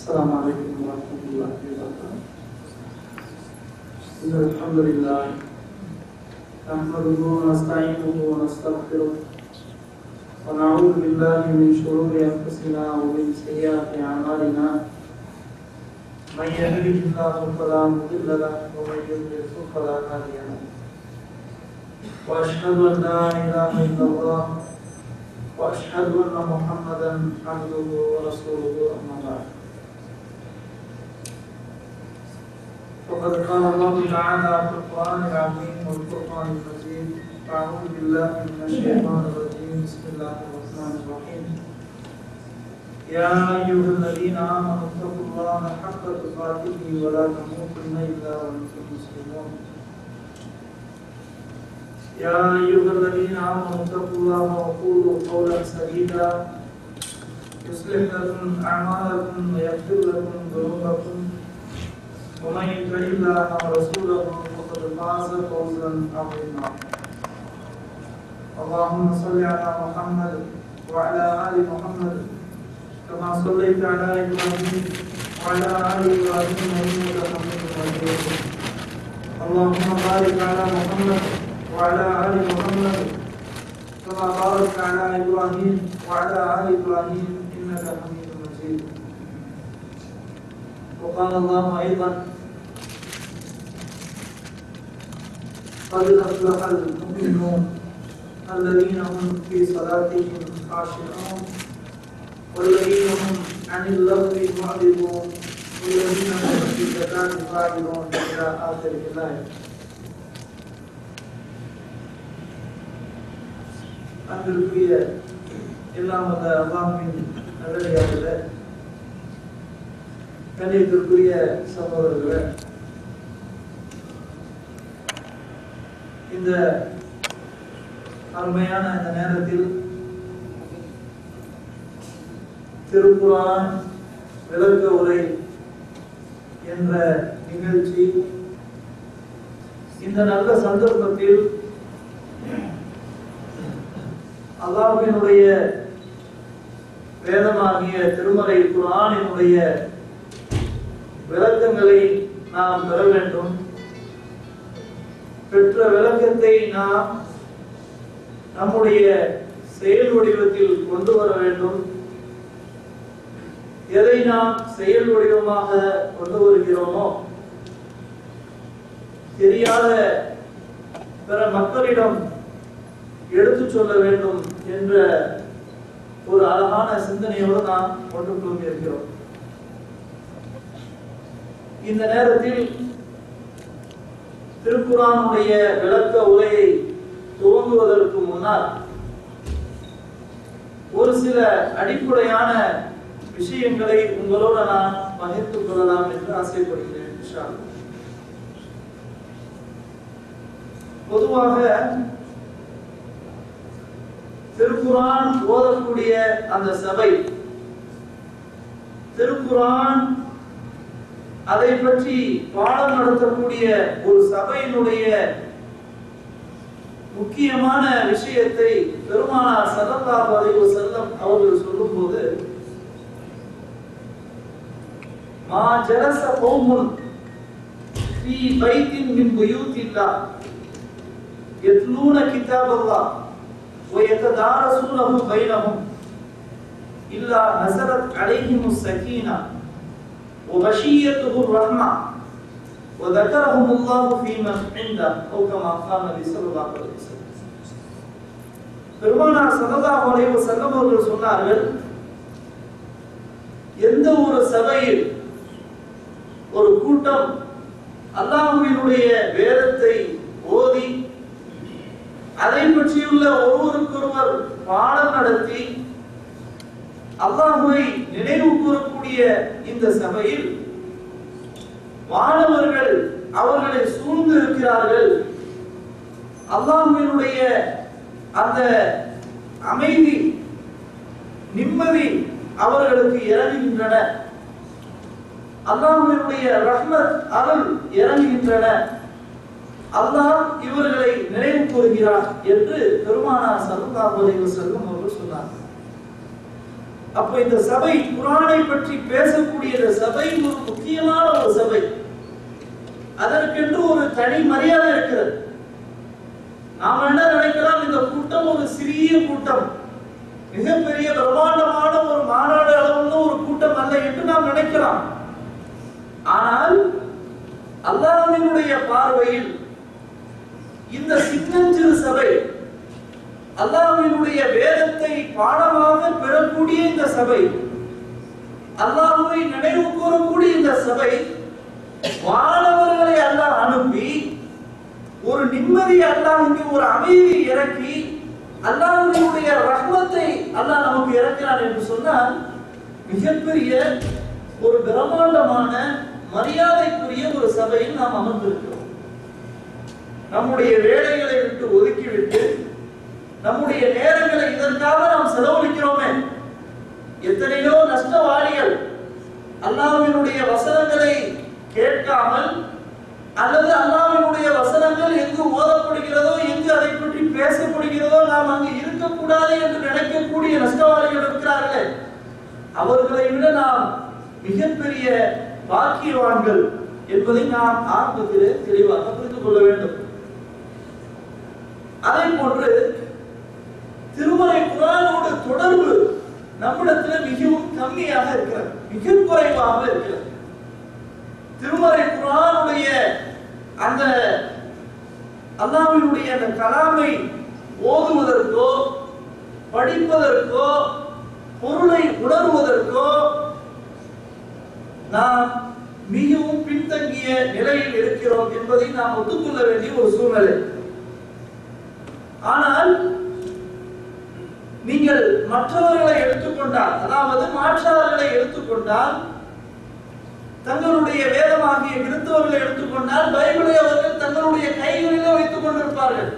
السلام عليكم ورحمة الله وبركاته. إن الحمد لله نحمده ونستعينه ونستغفره ونعوذ بالله من شرور أنفسنا ومن سيئات أعمالنا. من يهده الله فلا مضل له ومن يضلل فلا هادي له. وأشهد أن لا إله إلا الله وأشهد أن محمدا عبده ورسوله أما بعد. فقد قال الله تعالى في القرآن العظيم والفرقان المجيد: أعوذ بالله من الشيطان الرجيم. بسم الله الرحمن الرحيم. يا أيها الذين آمنوا اتقوا الله حق تقاته ولا تموتن إلا وأنتم مسلمون. يا أيها الذين آمنوا اتقوا الله وقولوا قولا سديدا يصلح لكم أعمالكم ويغفر لكم ذنوبكم ومن يطع الله ورسوله فقد فاز فوزا عظيما. اللهم صل على محمد وعلى آل محمد كما صليت على إبراهيم وعلى آل إبراهيم إنك حميد مجيد. اللهم بارك على محمد وعلى آل محمد كما باركت على إبراهيم وعلى آل إبراهيم إنك حميد مجيد. وقال الله أيضا: قد أفلح المؤمنون الذين هم في صلاتهم خاشعون والذين هم عن اللغو معرضون والذين هم في الزكاة فاعلون إلى آخر الآية. அன்பிற்குரிய எல்லாம் வல்ல அல்லாஹ்வின் நல்லடியார்களே, கண்ணியத்திற்குரிய சகோதரர்களே, இந்த அருமையான இந்த நேரத்தில் திருக்குர்ஆன் விளக்க உரை என்ற நிகழ்ச்சி, இந்த நல்ல சந்தர்ப்பத்தில் அல்லாஹ்வினுடைய வேதமாகிய திருமறை குர்ஆனினுடைய விளக்கங்களை நாம் பெற வேண்டும். பெற்ற விளக்கத்தை நாம் நம்முடைய செயல் வடிவத்தில் கொண்டு வர வேண்டும். எதை நாம் செயல் வடிவமாக கொண்டு வருகிறோமோ, தெரியாத பிற மக்களிடம் எடுத்து சொல்ல வேண்டும் என்ற ஒரு அழகான சிந்தனையோடு நாம் கொண்டு கொண்டிருக்கிறோம். இந்த நேரத்தில் திருக்குர்ஆனுடைய விளக்க உரையை துவங்குவதற்கு முன்னால் ஒரு சில அடிப்படையான விஷயங்களை உங்களோடு நான் பகிர்ந்து கொள்ளலாம் என்று ஆசைப்படுகிறேன். இன்ஷா அல்லாஹ். பொதுவாக திருக்குர்ஆன் ஓதக்கூடிய அந்த சபை, திருக்குர்ஆன் அதை பற்றி பாடம் நடத்தக்கூடிய ஒரு சபையினுடைய முக்கியமான விஷயத்தை பெருமானார் ஸல்லல்லாஹு அலைஹி வஸல்லம் அவர்கள் சொல்லும்போது, மா ஜலஸ கௌமுன் ஃபீ பைத்தின் மின் புயூத்தில்லாஹ் யத்லூன கிதாபல்லாஹ் ويتدارسونه بينهم إلا نزلت عليهم السكينة وغشيتهم الرحمة وذكرهم الله في من عنده أو كما قال النبي صلى الله عليه وسلم. பெருமானார் ஸல்லல்லாஹு அலைஹி வஸல்லம் அவர்கள் சொன்னார்கள், எந்த ஒரு சபையில் ஒரு கூட்டம் அல்லாஹ்வினுடைய வேதத்தை ஓதி அதை பற்றியுள்ள ஒருவருக்கொருவர் பாடம் நடத்தி அல்லாஹ்வை நினைவு கூறக்கூடிய இந்த சபையில் மாணவர்கள் அவர்களை சூழ்ந்து இருக்கிறார்கள், அல்லாஹ்வினுடைய அந்த அமைதி நிம்மதி அவர்களுக்கு இறங்குகின்றன, அல்லாஹ்வினுடைய ரஹ்மத் அருள் இறங்குகின்றன, அல்லாஹ் இவர்களை நினைவு கூறுகிறார் என்று பெருமானார் ஸல்லல்லாஹு அலைஹி வஸல்லம் அவர்கள் சொன்னார்கள். அப்ப இந்த சபை குர்ஆனை பற்றி பேசக்கூடிய இந்த சபை ஒரு முக்கியமான ஒரு சபை. அதற்கென்று ஒரு தனி மரியாதை இருக்கிறது. நாம் என்ன நினைக்கலாம், இந்த கூட்டம் ஒரு சிறிய கூட்டம், மிகப்பெரிய பிரம்மாண்டமான ஒரு மாநாடு அளவுள்ள ஒரு கூட்டம் அல்ல என்று நாம் நினைக்கலாம். ஆனால் அல்லாஹ்வினுடைய பார்வையில் இந்த சின்னஞ்சிறு சபை, அல்லாஹ்வினுடைய வேதத்தை பாடமாக பெறக்கூடிய இந்த சபை, அல்லாஹ்வை நினைவு கூறக்கூடிய இந்த சபை, வானவர்களை அல்லாஹ் அனுப்பி ஒரு நிம்மதி, அல்லாஹ் இங்கு ஒரு அமைதி இறக்கி அல்லாஹ்வினுடைய ரஹ்மத்தை அல்லாஹ் நமக்கு இறக்கிறார் என்று சொன்னால் மிகப்பெரிய ஒரு பிரம்மாண்டமான மரியாதைக்குரிய ஒரு சபையில் நாம் அமர்ந்திருக்கிறோம். நம்முடைய வேலைகளை விட்டு ஒதுக்கிவிட்டு நம்முடைய நேரங்களை இதற்காக நாம் செலவழிக்கிறோமே. எத்தனையோ நஷ்டவாளிகள் அல்லாஹ்வினுடைய வசனங்களை கேட்காமல் அல்லது அல்லாஹ்வினுடைய வசனங்கள் எங்கு ஓதப்படுகிறதோ, எங்கு அதை பற்றி பேசப்படுகிறதோ நாம் அங்கு இருக்கக்கூடாது என்று நினைக்கக்கூடிய நஷ்டவாளிகள் இருக்கிறார்களே, அவர்களை விட நாம் மிகப்பெரிய பாக்கியவான்கள் என்பதை நாம் ஆரம்பத்திலே தெளிவாக புரிந்து கொள்ள வேண்டும். அதே போன்று திருமறை குர்ஆனோடு தொடர்பு நம்மிடத்தில் மிகவும் கம்மியாக இருக்கிறது, மிக குறைவாக இருக்கிறது. திருமறை குர்ஆனுடைய அந்த அல்லாஹ்வினுடைய அந்த கலாமை ஓதுவதற்கோ படிப்பதற்கோ பொருளை உணர்வதற்கோ நாம் மிகவும் பின்தங்கிய நிலையில் இருக்கிறோம் என்பதை நாம் ஒத்துக்கொள்ள வேண்டிய ஒரு சூழ்நிலை. ஆனால் நீங்கள் மற்றவர்களை எடுத்துக்கொண்டால், அதாவது மாற்றாளர்களை எடுத்துக்கொண்டால், தங்களுடைய வேதமாகிய கிறிஸ்தவர்களை எடுத்துக்கொண்டால் பைபிளை அவர்கள் தங்களுடைய கைகளிலே வைத்துக் கொண்டிருப்பார்கள்.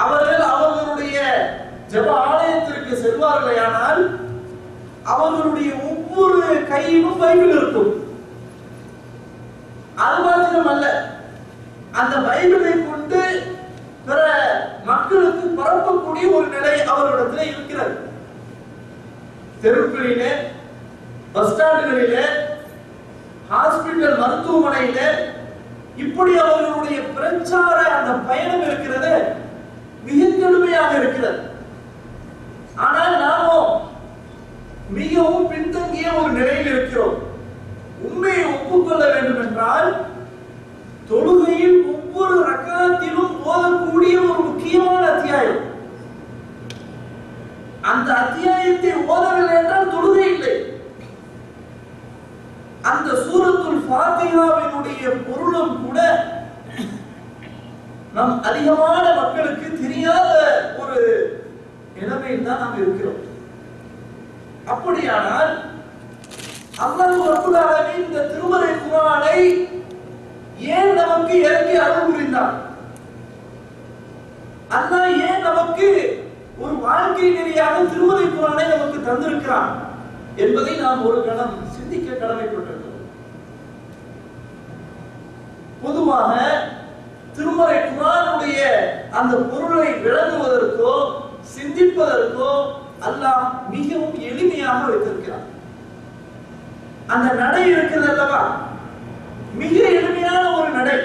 அவர்கள் அவர்களுடைய ஜெப ஆலயத்திற்கு செல்வார்களேயானால் அவர்களுடைய ஒவ்வொரு கையிலும் பைபிள் இருக்கும். அது மாத்திரமல்ல, அந்த பைபிளை கொண்டு பிற மக்களுக்கு பரப்பக்கூடிய ஒரு நிலை அவர்களிடத்தில் இருக்கிறது. தெருக்களிலே, பஸ் ஸ்டாண்டுகளிலே, ஹாஸ்பிட்டல் மருத்துவமனையிலே இப்படி அவர்களுடைய பிரச்சார அந்த பயணம் இருக்கிறது, மிக கடுமையாக இருக்கிறது. ஆனால் நாமோ மிகவும் பின்தங்கிய ஒரு நிலையில் இருக்கிறோம். உண்மையை ஒப்புக்கொள்ள வேண்டும் என்றால் தொழுகையில் ஒவ்வொரு ரக்காத்திலும் ஓதக்கூடிய ஒரு முக்கியமான அத்தியாயம், அந்த அத்தியாயத்தை ஓதவில்லை என்றால் தொழுகை இல்லை. அந்த சூரத்துல் ஃபாத்திஹாவினுடைய பொருளும் கூட நம் அதிகமான மக்களுக்கு தெரியாத ஒரு நிலைமையில் தான் நாம் இருக்கிறோம். அப்படியானால் அல்லாஹ் ரப்பல் ஆலமீன் இந்த திருமறை குர்ஆனை ஏன் நமக்கு இறக்கி அருள் புரிந்தார்? அல்லாஹ் ஏன் நமக்கு ஒரு வாழ்க்கை நெறியாக திருமறை குர்ஆனை நமக்கு தந்திருக்கிறான் என்பதை நாம் ஒரு கணம் சிந்திக்க கடமைப்பட்டிருக்கிறோம். பொதுவாக திருமறை குர்ஆனுடைய அந்த பொருளை விளங்குவதற்கோ சிந்திப்பதற்கோ அல்லாஹ் மிகவும் எளிமையாக வைத்திருக்கிறார். அந்த நடை இருக்கிறது அல்லவா, மிக எளிமையான ஒரு நடை.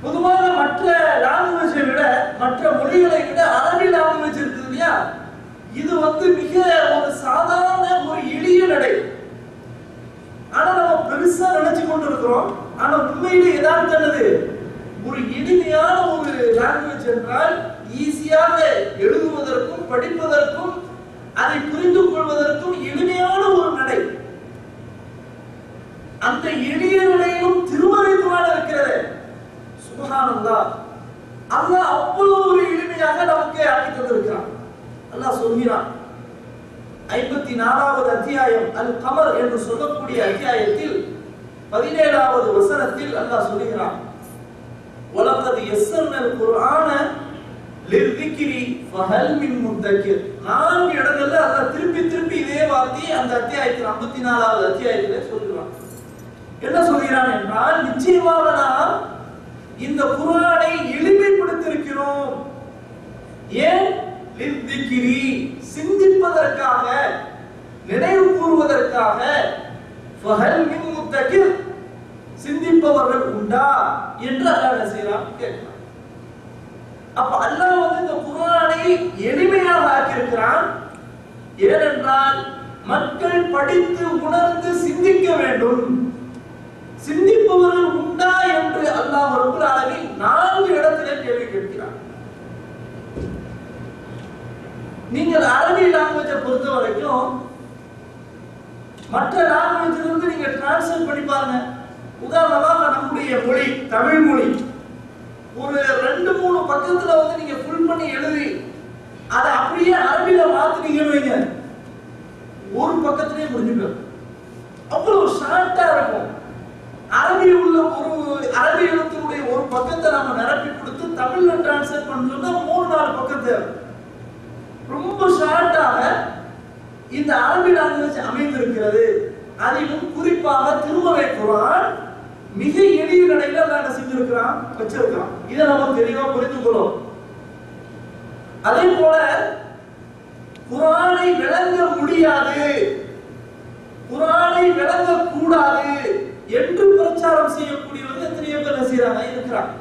பொதுவாக மற்ற லாங்குவேஜை விட, மற்ற மொழிகளை விட அரபி லாங்குவேஜ் இருக்குது இல்லையா, இது மிக ஒரு சாதாரண ஒரு எளிய நடை. ஆனா நம்ம பெருசா நினைச்சு கொண்டு இருக்கிறோம். ஆனா உண்மையிலே யதார்த்தது ஒரு எளிமையான ஒரு லாங்குவேஜ் என்றால் ஈஸியாக எழுதுவதற்கும் படிப்பதற்கும் அதை புரிந்து கொள்வதற்கும் எளிமையான ஒரு நடை. அந்த எளிய நிலையிலும் திருமறை குர்ஆன் இருக்கிறது. சுப்ஹானல்லாஹ், அல்லாஹ் அவ்வளவு ஒரு எளிமையாக நமக்கு ஆக்கி தந்திருக்கிறான். அல்லாஹ் சொல்கிறான் 54வது அத்தியாயம் அல் கமர் என்று சொல்லக்கூடிய அத்தியாயத்தில் 17வது வசனத்தில் அல்லாஹ் சொல்கிறான், வலகத் யஸ்ஸர்னல் குர்ஆன லிذிக்ரி ஃபஹல் மின் முத்தக்கிர். 4 இடங்கள்ல அல்லாஹ் திருப்பி இதே வார்த்தையை அந்த அத்தியாயத்தில் 54வது அத்தியாயத்திலே சொல்கிறான். என்ன சொல்கிறான் என்றால், நிச்சயமாக நாம் இந்த குர்ஆனை எளிமைப்படுத்தியிருக்கிறோம். ஏன்? லித்திக்ரி சிந்திப்பதற்காக நினைவு கூறுவதற்காக ஃபஹல் மின் முத்தகிர் சிந்திப்பவர்கள் உண்டா என்று அல்லாஹ் செய்யலாம் கேட்கிறான். அப்ப அல்லாஹ் வந்து இந்த குர்ஆனை எளிமையாக ஆக்கியிருக்கிறான். ஏனென்றால் மக்கள் படித்து உணர்ந்து சிந்திக்க வேண்டும். சிந்திப்பவர்கள் உண்டா என்று அல்லாஹ் ரப்பல் ஆலமீன் 4 இடத்திலே கேள்வி கேட்கிறார். நீங்கள் அரபி லாங்குவேஜை பொறுத்த வரைக்கும் மற்ற லாங்குவேஜ்ல இருந்து நீங்க டிரான்ஸ்லேட் பண்ணி பாருங்க. உதாரணமாக நம்முடைய மொழி தமிழ் மொழி ஒரு 2-3 பக்கத்துல வந்து நீங்க ஃபுல் பண்ணி எழுதி அதை அப்படியே அரபில மாத்துனீங்கன்னு வைங்க, ஒரு பக்கத்திலே முடிஞ்சுடும். அவ்வளவு ஷார்ட்டா இருக்கும். அரபி உள்ள ஒரு அரபி எழுத்துடைய ஒரு பக்கத்தை நாம நிரப்பி கொடுத்து தமிழ்ல டிரான்ஸ்லேட் பண்ணோம்னா 3-4 பக்கத்தை ரொம்ப ஷார்ட்டாக இந்த அரபி லாங்குவேஜ் அமைந்திருக்கிறது. அதிலும் குறிப்பாக திருமறை குர்ஆன் மிக எளிய நடையில அல்லாஹ் செஞ்சிருக்கிறான், வச்சிருக்கிறான். இதை நம்ம தெளிவா புரிந்து கொள்ளும். அதே போல குர்ஆனை விளங்க முடியாது, குர்ஆனை விளங்க கூடாது என்று பிரச்சாரம் செய்யக்கூடியவர்கள் எத்தனையோ பேர் செய்றாங்க இருக்கிறாங்க.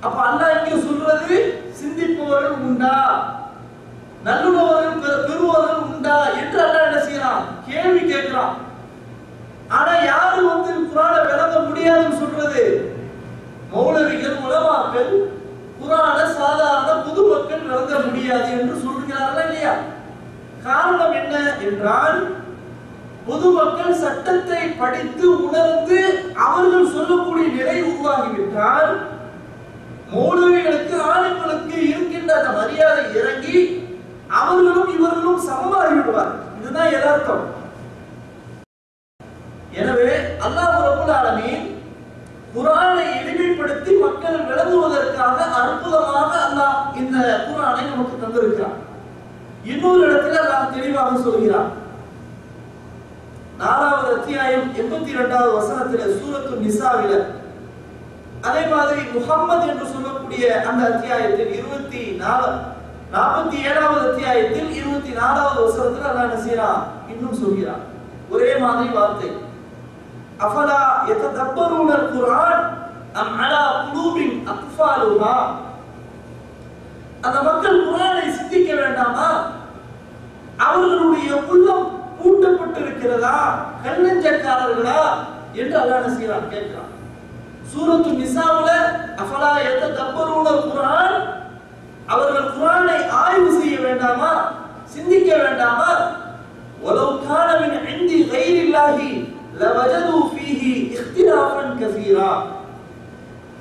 அப்ப அல்லாஹ் இங்க சொல்றது சிந்திப்பவர்கள் உண்டா, நல்லுணர்வுகள் பெறுவர்கள் உண்டா என்று அல்லாஹ் என்ன செய்யறான், கேள்வி கேட்கிறான். ஆனா யாரு வந்து குர்ஆனை விளங்க முடியாதுன்னு சொல்றது? மௌலவிகள் உலமாக்கள் குர்ஆனை சாதாரண பொதுமக்கள் விளங்க முடியாது என்று சொல்கிறார்களா இல்லையா? காரணம் என்ன என்றால் பொதுமக்கள் சட்டத்தை படித்து உணர்ந்து அவர்கள் சொல்லக்கூடிய நிலை உருவாகிவிட்டால் மௌலவிகளுக்கு ஆலிம்களுக்கு இருக்கின்ற அந்த மரியாதை இறங்கி அவர்களும் இவர்களும் சமமாகி விடுவார். இதுதான் யதார்த்தம். எனவே அல்லாஹ் ரப்பல் ஆலமீன் குர்ஆனை எளிமைப்படுத்தி மக்கள் விளங்குவதற்காக அற்புதமாக அல்லாஹ் இந்த குர்ஆனை நமக்கு தந்திருக்கிறார். இன்னொரு இடத்துல அல்லாஹ் தெளிவாக சொல்கிறார். 4வது அத்தியாயம் 82வது வசனத்திலே சூரத்து நிசாவில, அதே மாதிரி முஹம்மது என்று சொல்லக்கூடிய அந்த அத்தியாயத்தில் 47வது அத்தியாயத்தில் 24வது வசனத்தில் அல்லாஹ் என்ன செய்றான், இன்னும் சொல்கிறான். ஒரே மாதிரி வார்த்தை. அஃபலா யததப்பரூனல் குர்ஆன் அம் அலா குலூபின் அக்ஃபாலுஹா. அந்த மக்கள் குர்ஆனை சிந்திக்க வேண்டாமா? அவர்களுடைய உள்ளம் பூட்டப்பட்டிருக்கிறதா, கண்ணஞ்சக்காரர்களா என்று அல்லாஹ் என்ன செய்றான், கேட்கிறான். சூரத்து நிசாவுல அஃபலா யததப்பரூனல் குர்ஆன், அவர்கள் குர்ஆனை ஆய்வு செய்ய வேண்டாமா, சிந்திக்க வேண்டாமா? வலவ் கான மின் இன்தி கைரில்லாஹி லவஜது ஃபீஹி இக்திலாஃபன் கஸீரா.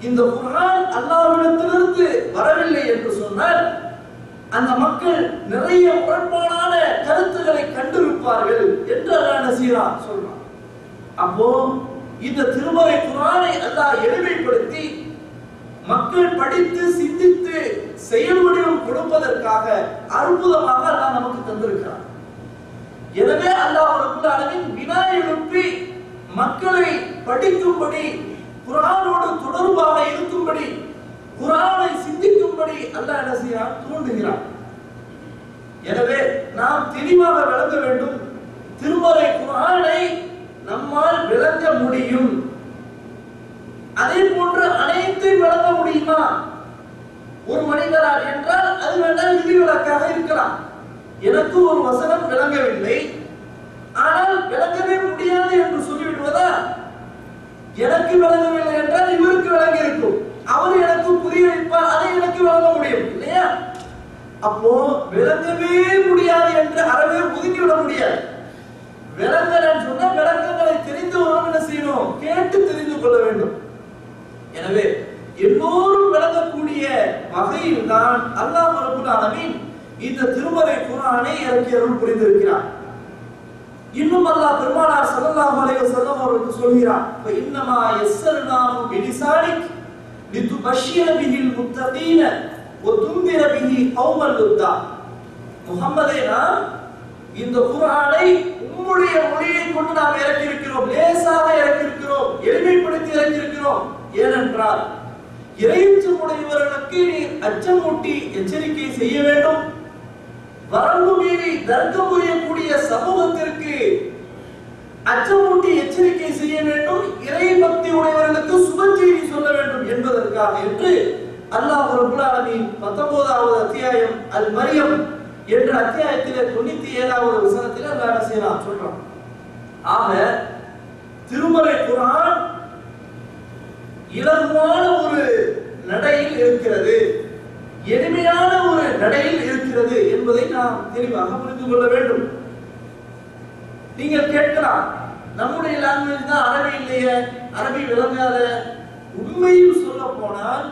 இந்த குர்ஆன் அல்லாஹ்விடத்திலிருந்து வரவில்லை என்று சொன்னால் அந்த மக்கள் நிறைய முரண்பாடான கருத்துக்களை கண்டிருப்பார்கள் என்று அல்லாஹ் சொல்றான். அப்போ இந்த திருமறை குர்ஆனை அல்லாஹ் எளிமைப்படுத்தி மக்கள் படித்து சிந்தித்து செயல்வடிவம் கொடுப்பதற்காக அற்புதமாக அல்லாஹ் நமக்கு தந்திருக்கிறார். எனவே அல்லாஹ் ரப்பல் ஆலமீன் வினா எழுப்பி மக்களை படிக்கும்படி, குர்ஆனோடு தொடர்பாக இருக்கும்படி, குர்ஆனை சிந்திக்கும்படி அல்லாஹ் என்ன செய்கிறான், தூண்டுகிறான். எனவே நாம் தெளிவாக விளங்க வேண்டும். திருமறை குர்ஆனை நம்மால் விளங்க முடியும். அதே போன்று அனைத்தையும் விளங்க முடியுமா ஒரு மனிதரால் என்றால் அது வேண்டாம் விதிவிலக்காக இருக்கலாம். எனக்கு ஒரு வசனம் விளங்கவில்லை, ஆனால் விளங்கவே முடியாது என்று சொல்லிவிடுவதா? எனக்கு விளங்கவில்லை என்றால் இவருக்கு விளங்கி இருக்கும், அவர் எனக்கு புரிய வைப்பார், அதை எனக்கு விளங்க முடியும் இல்லையா? அப்போ விளங்கவே முடியாது என்று அறவே ஒதுக்கிவிட முடியாது. விளங்கலன்னு சொன்னா விளக்கங்களை தெரிந்தவரும் என்ன செய்யணும், கேட்டு தெரிந்து கொள்ள வேண்டும். எனவே எல்லோரும் விளங்கக்கூடிய வகையில் தான் அல்லாஹ் ரப்பல் ஆலமீன் இந்த திருமறை குர்ஆனை இறக்கி அருள் புரிந்திருக்கிறார். இன்னும் அல்லாஹ் பெருமானார் ஸல்லல்லாஹு அலைஹி வஸல்லம் அவர்கள் சொல்கிறார், "இன்னமா யஸ்ஸர்னாஹு பிலிசானிக் லிதுபஷ்ஷிர பிஹில் முத்தகீன வ துன்திர பிஹி கௌமல் லுத்தா." முஹம்மதே, நாம் இந்த குர்ஆனை உம்முடைய மொழியை கொண்டு நாம் இறக்கி இருக்கிறோம், லேசாக இறக்கி இருக்கிறோம், எளிமைப்படுத்தி இறக்கி இருக்கிறோம். ஏனென்றால் இறையச்சமுடையவர்களுக்கு அச்சமூட்டி எச்சரிக்கை செய்ய வேண்டும். வரம்பு மீறி தர்க்கம் புரியக்கூடிய சமூகத்திற்கு அச்சமூட்டி எச்சரிக்கை செய்ய வேண்டும். இறை பக்தி உடையவர்களுக்கு சுப செய்தி சொல்ல வேண்டும் என்பதற்காக என்று அல்லாஹ் ரப்பல் ஆலமீன் 19வது அத்தியாயம் அல் மரியம் என்ற அத்தியாயத்திலே 97வது வசனத்தில் அல்லாஹ் என்ன செய்றான் சொல்றான். ஆக திருமறை குர்ஆன் இலகுவான ஒரு நடையில் இருக்கிறது, எளிமையான ஒரு நடையில் இருக்கிறது என்பதை நாம் தெளிவாக புரிந்து கொள்ள வேண்டும். நீங்கள் கேட்கலாம், நம்முடைய லாங்குவேஜ் தான் அரபி இல்லையே, அரபி விளங்காத. உண்மையில் சொல்ல போனால்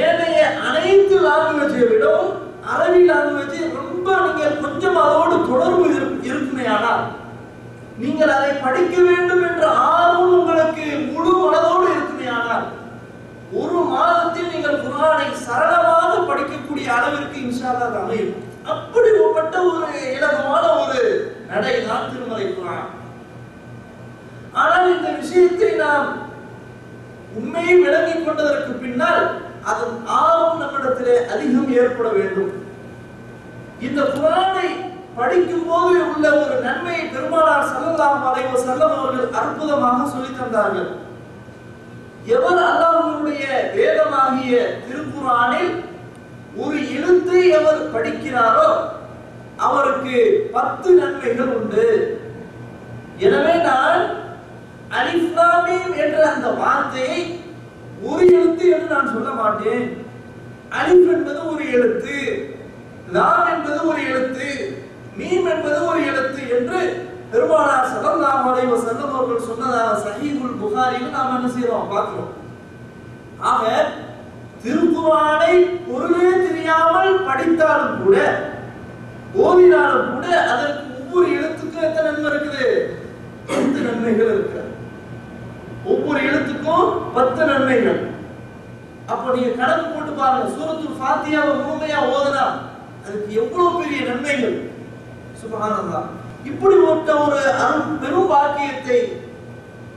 ஏனைய அனைத்து லாங்குவேஜை விடவும் அரபி லாங்குவேஜ் ரொம்ப நீங்கள் கொஞ்சம் அதோடு தொடர்பு இருக்குமே, ஆனால் நீங்கள் அதை படிக்க வேண்டும் என்ற ஆர்வம் உங்களுக்கு முழு மனதோடு இருக்குமே, ஆனால் ஒரு மாதத்தில் நீங்கள் குர்ஆனை சரளமாக படிக்கக்கூடிய அளவிற்கு இன்ஷா அல்லாஹ் அமையும். அப்படிப்பட்ட ஒரு இலகுவான ஒரு நடை தான் திருமறை குர்ஆன். ஆனால் இந்த விஷயத்தை நாம் உண்மையை விளங்கிக் கொண்டதற்கு பின்னால் அதன் ஆர்வம் நம்மிடத்திலே அதிகம் ஏற்பட வேண்டும். இந்த குர்ஆனை படிக்கும் போது உள்ள ஒரு நன்மையை பெருமானார் ஸல்லல்லாஹு அலைஹி வஸல்லம் அவர்கள் அற்புதமாக சொல்லித் தந்தார்கள். எவர் அல்லாஹ்வுடைய வேதமாகிய திருக்குர்ஆனில் ஒரு எழுத்தை எவர் படிக்கிறாரோ அவருக்கு 10 நன்மைகள் உண்டு. எனவே நான் அலிஃப் லாம் மீம் என்ற அந்த வார்த்தையை ஒரு எழுத்து என்று நான் சொல்ல மாட்டேன். அலிஃப் என்பது ஒரு எழுத்து, லாம் என்பது ஒரு எழுத்து, மீம் என்பது ஒரு எழுத்து என்று பெருமானார் ஸல்லல்லாஹு அலைஹி வஸல்லம் அவர்கள் சொன்னதாக சஹீஹுல் புகாரியில் நாம் என்ன செய்றோம் பார்க்கிறோம். ஆக திருக்குர்ஆனை பொருளே தெரியாமல் படித்தாலும் கூட, ஓதினாலும் கூட அதற்கு ஒவ்வொரு எழுத்துக்கும் எத்தனை நன்மை இருக்குது? 10 நன்மைகள் இருக்கிறது. ஒவ்வொரு எழுத்துக்கும் 10 நன்மைகள். அப்ப நீங்க கணக்கு போட்டு பாருங்க, சூரத்துல் ஃபாத்திஹாவை முழுமையா ஓதுனா அதுக்கு எவ்வளவு பெரிய நன்மைகள். சுப்ஹானல்லாஹ். இப்படி ஒரு பெரும் பாக்கியத்தை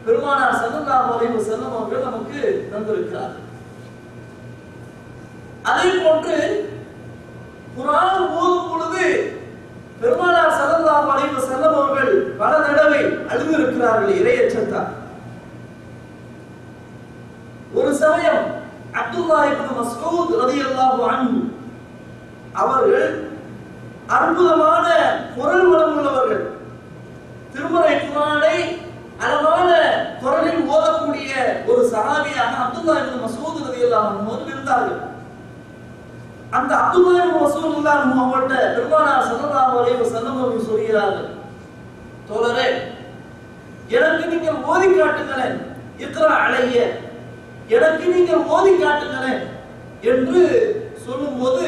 பெருமானார் ஸல்லல்லாஹு அலைஹி வஸல்லம் அவர்கள் நமக்கு தந்திருக்கிறார். அதே போன்று குர்ஆன் ஓதும் பொழுது பெருமானார் ஸல்லல்லாஹு அலைஹி வஸல்லம் அவர்கள் பல தடவை அழுதிருக்கிறார்கள் இறையச்சத்தால். ஒரு சமயம் அப்துல்லாஹ் இப்னு மஸ்ஊத் ரலியல்லாஹு அன்ஹு அவர்கள் அற்புதமான குரல் வளம் உள்ளவர்கள், திருமறை குர்ஆனை அழகான குரலில் ஓதக்கூடிய ஒரு சஹாபியாக அப்துல்லாஹ் இப்னு மஸ்ஊத் ரலியல்லாஹு அன்ஹு இருந்தார்கள். அந்த அப்துல்லாஹ் இப்னு மஸ்ஊத் ரலியல்லாஹு அன்ஹு அவர்கிட்ட பெருமானார் ஸல்லல்லாஹு அலைஹி வஸல்லம் அவர்கள் சொல்கிறார்கள், தோழரே எனக்கு நீங்கள் ஓதி காட்டுங்களேன், இக்ரா அலைய, எனக்கு நீங்கள் ஓதி காட்டுங்களேன் என்று சொல்லும்போது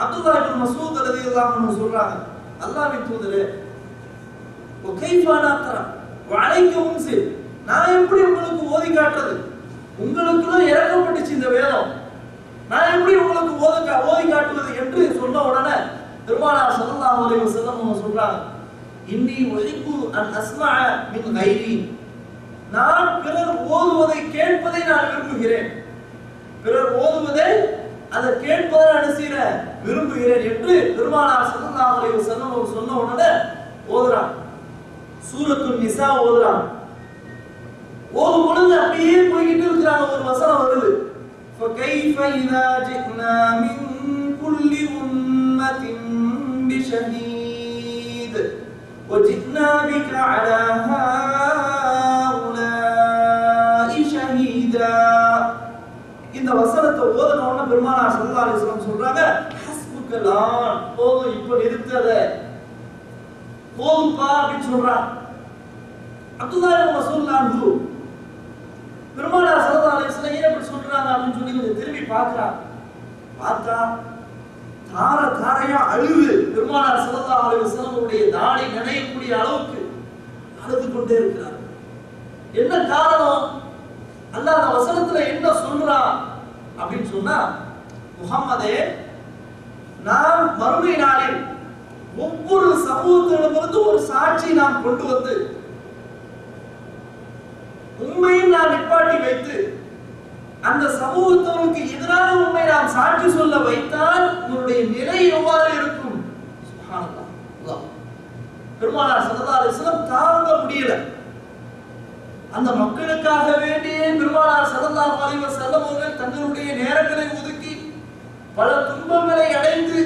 அப்துல்லாஹ் இப்னு மஸ்ஊத் ரலியல்லாஹு அன்ஹு சொல்றாங்க, அல்லாஹ்வின் தூதரே وكيف نقرأ وعليك انزل, நான் எப்படி உங்களுக்கு ஓதி காட்டுறது? உங்களுக்கு தான் இறக்கப்பட்டுச்சு இந்த வேதம், நான் எப்படி உங்களுக்கு ஓதி காட்டுவது என்று சொன்ன உடனே பெருமானார் ஸல்லல்லாஹு அலைஹி வஸல்லம் சொல்றாங்க, இன்னி உஹிப்பு அன் அஸ்மஅ மின் கைரி, நான் பிறர் ஓதுவதை கேட்பதை நான் விரும்புகிறேன், பிறர் ஓதுவதை அதை கேட்பதை நான் விரும்புகிறேன் என்று பெருமானார் ஸல்லல்லாஹு அலைஹி வஸல்லம் சொன்ன உடனே ஓதுறான். சூரத்துன் நிசா ஓதுறான். ஓதும் பொழுது அப்படியே போய்கிட்டு இருக்கிறாங்க. ஒரு வசனம் வருது, فَكَيْفَ إِذَا جِئْنَا مِنْ كُلِّ أُمَّةٍ بِشَهِيدٍ وَجِئْنَا بِكَ عَلَى هَؤُلَاءِ شَهِيدًا. இந்த வசனத்தை ஓதுன உடனே பெருமானார் ஸல்லல்லாஹு அலைஹி வஸல்லம் சொல்றாங்க, ஹஸ்புக்கலான், போதும் இப்ப நிறுத்தத, போதும்பா அப்படின்னு சொல்றாங்க. அப்துல்லாஹ் இப்னு மஸ்ஊத் அன்ஹு பெருமானார் ஸல்லல்லாஹு அலைஹி வஸல்லம் ஏன் இப்படி சொல்றாங்க அப்படின்னு சொல்லி கொஞ்சம் திரும்பி பார்க்கறாங்க. பார்த்தா தார தாரையா அழுது பெருமானார் ஸல்லல்லாஹு அலைஹி வஸல்லம் உடைய தாடி நனையக்கூடிய அளவுக்கு அழுது கொண்டே இருக்கிறார். என்ன காரணம்? அல்லாஹ் அந்த வசனத்துல என்ன சொல்றான் அப்படின்னு சொன்னா, முஹம்மதே, நாம் மறுமை நாளில் ஒவ்வொரு சமூகத்திலிருந்து ஒரு சாட்சி நாம் கொண்டு வந்து உண்மையும் நான் நிப்பாட்டி வைத்து அந்த சமூகத்தவருக்கு எதிரான உண்மை நாம் சாட்சி சொல்ல வைத்தால் உங்களுடைய நிலை எவ்வாறு இருக்கும்? சுப்ஹானல்லாஹ். பெருமானார் ஸல்லல்லாஹு அலைஹி வஸல்லம் தாங்க முடியல. அந்த மக்களுக்காக வேண்டியே பெருமானார் ஸல்லல்லாஹு அலைஹி வஸல்லம் அவர்கள் தங்களுடைய நேரங்களை ஒதுக்கி பல துன்பங்களை அடைந்து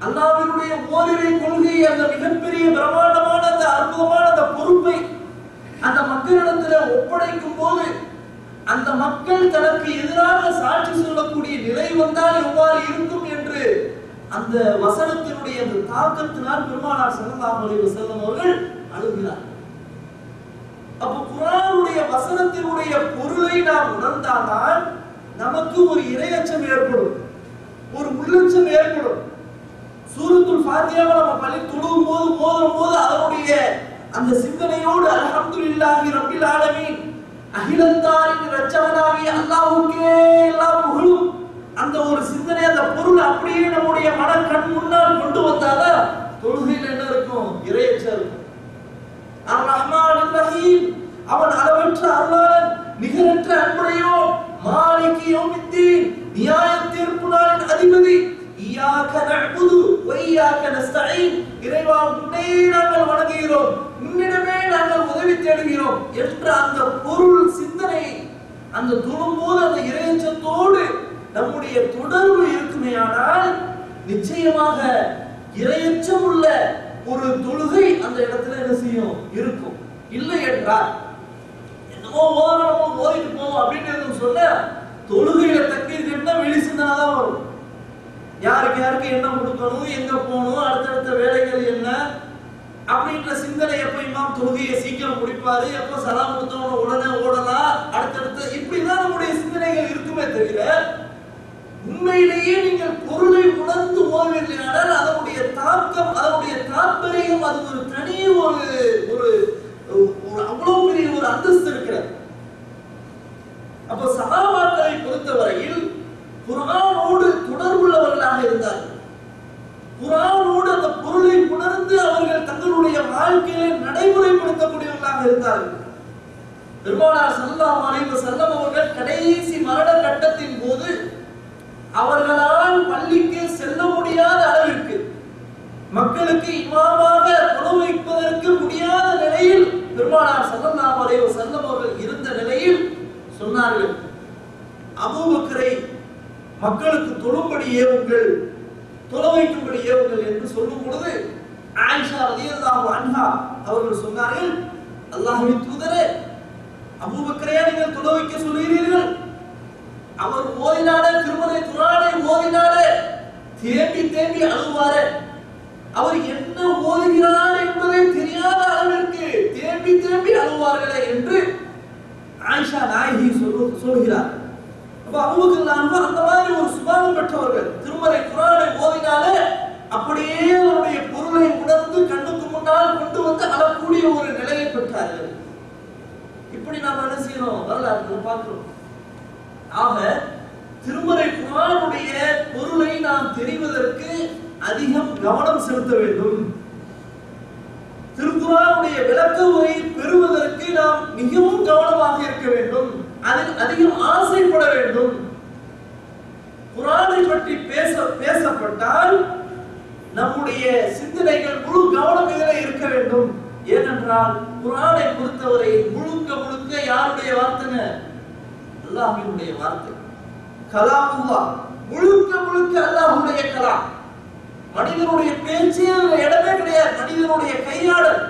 அல்லாஹ்வினுடைய ஓரிரை கொள்கை, அந்த மிகப்பெரிய பிரம்மாண்டமான அந்த அற்புதமான அந்த பொறுப்பை அந்த மக்களிடத்தில் ஒப்படைக்கும் போது அந்த மக்கள் தனக்கு எதிராக சாட்சி சொல்லக்கூடிய நிலை வந்தால் எவ்வாறு இருக்கும் என்று அந்த வசனத்தினுடைய அந்த தாக்கத்தினால் பெருமானார் ஸல்லல்லாஹு அலைஹி வஸல்லம் அவர்கள் அழுகிறார். அப்ப குர்ஆனுடைய வசனத்தினுடைய பொருளை நாம் உணர்ந்தால்தான் நமக்கு ஒரு இறையச்சம் ஏற்படும், ஒரு உள்ளச்சம் ஏற்படும். சூரத்துல் ஃபாத்திஹாவை நம்ம பள்ளி தொழும் போது ஓதும் போது அதனுடைய அந்த சிந்தனையோடு அல்ஹம்துலில்லாஹி ரப்பில் ஆலமீன், அகிலத்தாரின் இரட்சகனாகிய அல்லாஹ்வுக்கே எல்லா புகழும், அந்த ஒரு சிந்தனை, அந்த பொருள் அப்படியே நம்முடைய மன கண் முன்னால் கொண்டு வந்தாதான் தொழுகையில் என்ன இருக்கும்? இறையச்சம் இருக்கும். அர் ரஹ்மான் ரஹீம், அவன் அளவற்ற அருளாளன், நிகரற்ற அன்புடையோன், மாலிகி யௌமித்தீன், நியாய தீர்ப்பு நாளின் அதிபதி, இய்யாக நஅ்புது வ இய்யாக நஸ்தஈன், இறைவா உன்னை நாங்கள் வணங்குகிறோம், உன்னிடமே நாங்கள் உதவி தேடுகிறோம் என்ற அந்த பொருள் சிந்தனை அந்த தொழும்போது அந்த இறையச்சத்தோடு நம்முடைய தொடர்பு இருக்குமேயானால் நிச்சயமாக இறையச்சம் உள்ள ஒரு தொழுகை அந்த இடத்துல என்ன செய்யும்? இருக்கும். இல்லை என்றால் என்னமோ ஓதணும் ஓதிட்டு போவோம் அப்படின்னு சொன்ன தொழுகையில தக்கீர் என்ன வெளிசினாதான் வரும். யாருக்கு என்ன கொடுக்கணும், எங்க போகணும், அடுத்தடுத்த வேலைகள் என்ன அப்படின்ற சிந்தனை. எப்ப இமாம் தொழுகையை சீக்கிரம் முடிப்பாரு, எப்ப சலாம் கொடுத்தவன உடனே ஓடலாம், அடுத்தடுத்த இப்படிதான் நம்முடைய சிந்தனைகள் இருக்குமே தவிர உண்மையிலேயே நீங்கள் பொருளை உணர்ந்து ஓதுவீர்களானால் அதனுடைய தாக்கம், அதனுடைய தாற்பயம், அது ஒரு தனி ஒரு அவ்வளவு பெரிய ஒரு அந்தஸ்து இருக்கிறது. அப்ப சஹாபாக்களை பொறுத்தவரையில் குர்ஆனோடு தொடர்புள்ளவர்களாக இருந்தார்கள். குர்ஆனோடு அந்த பொருளை உணர்ந்து அவர்கள் தங்களுடைய வாழ்க்கையை நடைமுறைப்படுத்தக்கூடியவர்களாக இருந்தார்கள். பெருமானார் ஸல்லல்லாஹு அலைஹி வஸல்லம் அவர்கள் கடைசி மரண கட்டத்தின் போது அவர்களால் பள்ளிக்கு செல்ல முடியாத அளவிற்கு, மக்களுக்கு இமாமாக தொழ வைப்பதற்கு முடியாத நிலையில் பெருமானார் ஸல்லல்லாஹு அலைஹி வஸல்லம் அவர்கள் இருந்த நிலையில் சொன்னார்கள், அபூபக்கரை மக்களுக்கு தொழும்படி ஏவுங்கள், தொழ வைக்கும்படி ஏவுங்கள் என்று சொல்லும் பொழுது ஆயிஷா ரலியல்லாஹு அன்ஹா அவர்கள் சொன்னார்கள், அல்லாஹ்வின் தூதரே, அபூபக்கரை நீங்கள் தொழ வைக்க சொல்கிறீர்கள், அவர் ஓதினாலே திருமறை குர்ஆனை ஓதினாலே தேம்பி அழுவாரே, அவர் என்ன ஓதுகிறார் என்பதை தெரியாத அளவிற்கு தேம்பி அழுவார்களே என்று ஆயிஷா நாயகி சொல்கிறார். அப்ப அபூபக்கர் அந்த மாதிரி ஒரு சுபாவம் பெற்றவர்கள். திருமறை குர்ஆனை ஓதினாலே அப்படியே அவருடைய பொருளை உணர்ந்து கண்ணுக்கு முன்னால் கொண்டு வந்து அழக்கூடிய ஒரு நிலையை பெற்றார்கள். இப்படி நாம் என்ன செய்யணும்? வரலாற்று பார்க்கிறோம். ஆக திருமறை குர்ஆனுடைய பொருளை நாம் தெரிவதற்கு அதிகம் கவனம் செலுத்த வேண்டும். திருக்குர்ஆனுடைய விளக்க உரை பெறுவதற்கு நாம் மிகவும் கவனமாக இருக்க வேண்டும். அதில் அதிகம் ஆசைப்பட வேண்டும். குர்ஆனை பற்றி பேசப்பட்டால் நம்முடைய சிந்தனைகள் முழு கவனம் இதிலே இருக்க வேண்டும். ஏனென்றால் குர்ஆனை பொறுத்தவரை முழுக்க யாருடைய வார்த்தைங்க? அல்லாஹ்வினுடைய வார்த்தை, கலாமுல்லாஹ், முழுக்க அல்லாஹ்வுடைய கலாம். மனிதனுடைய பேச்சு இடமே கிடையாது. மனிதனுடைய கையாடல்,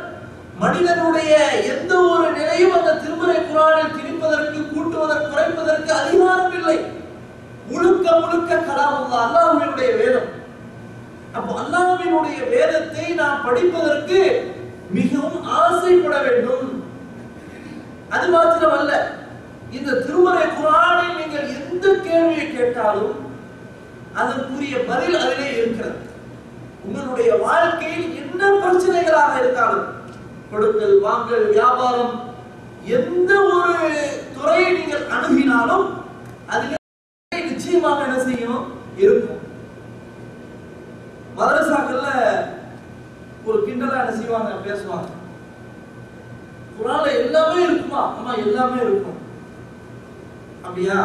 மனிதனுடைய எந்த ஒரு நிலையும் அந்த திருமறை குர்ஆனில் திணிப்பதற்கு, கூட்டுவதற்கு, குறைப்பதற்கு அதிகாரம் இல்லை. முழுக்க கலாமுல்லாஹ், அல்லாஹ்வினுடைய வேதம். அப்போ அல்லாஹ்வினுடைய வேதத்தை நாம் படிப்பதற்கு மிகவும் ஆசைப்பட வேண்டும். அது மாத்திரமல்ல, இந்த திருமறை குர்ஆனில் நீங்கள் எந்த கேள்வியை கேட்டாலும் அதற்குரிய பதில் அதிலே இருக்கிறது. உங்களுடைய வாழ்க்கையில் என்ன பிரச்சனைகளாக இருந்தாலும், கொடுக்கல் வாங்கல், வியாபாரம், எந்த ஒரு துறையை நீங்கள் அணுகினாலும் அதில் நிச்சயமாக என்ன செய்யும்? இருக்கும். மதரசாக்கள்ல ஒரு கிண்டலா என்ன செய்வாங்க? பேசுவாங்க, குர்ஆன்ல எல்லாமே இருக்குமா? ஆமா, எல்லாமே இருக்கும். அப்படியா?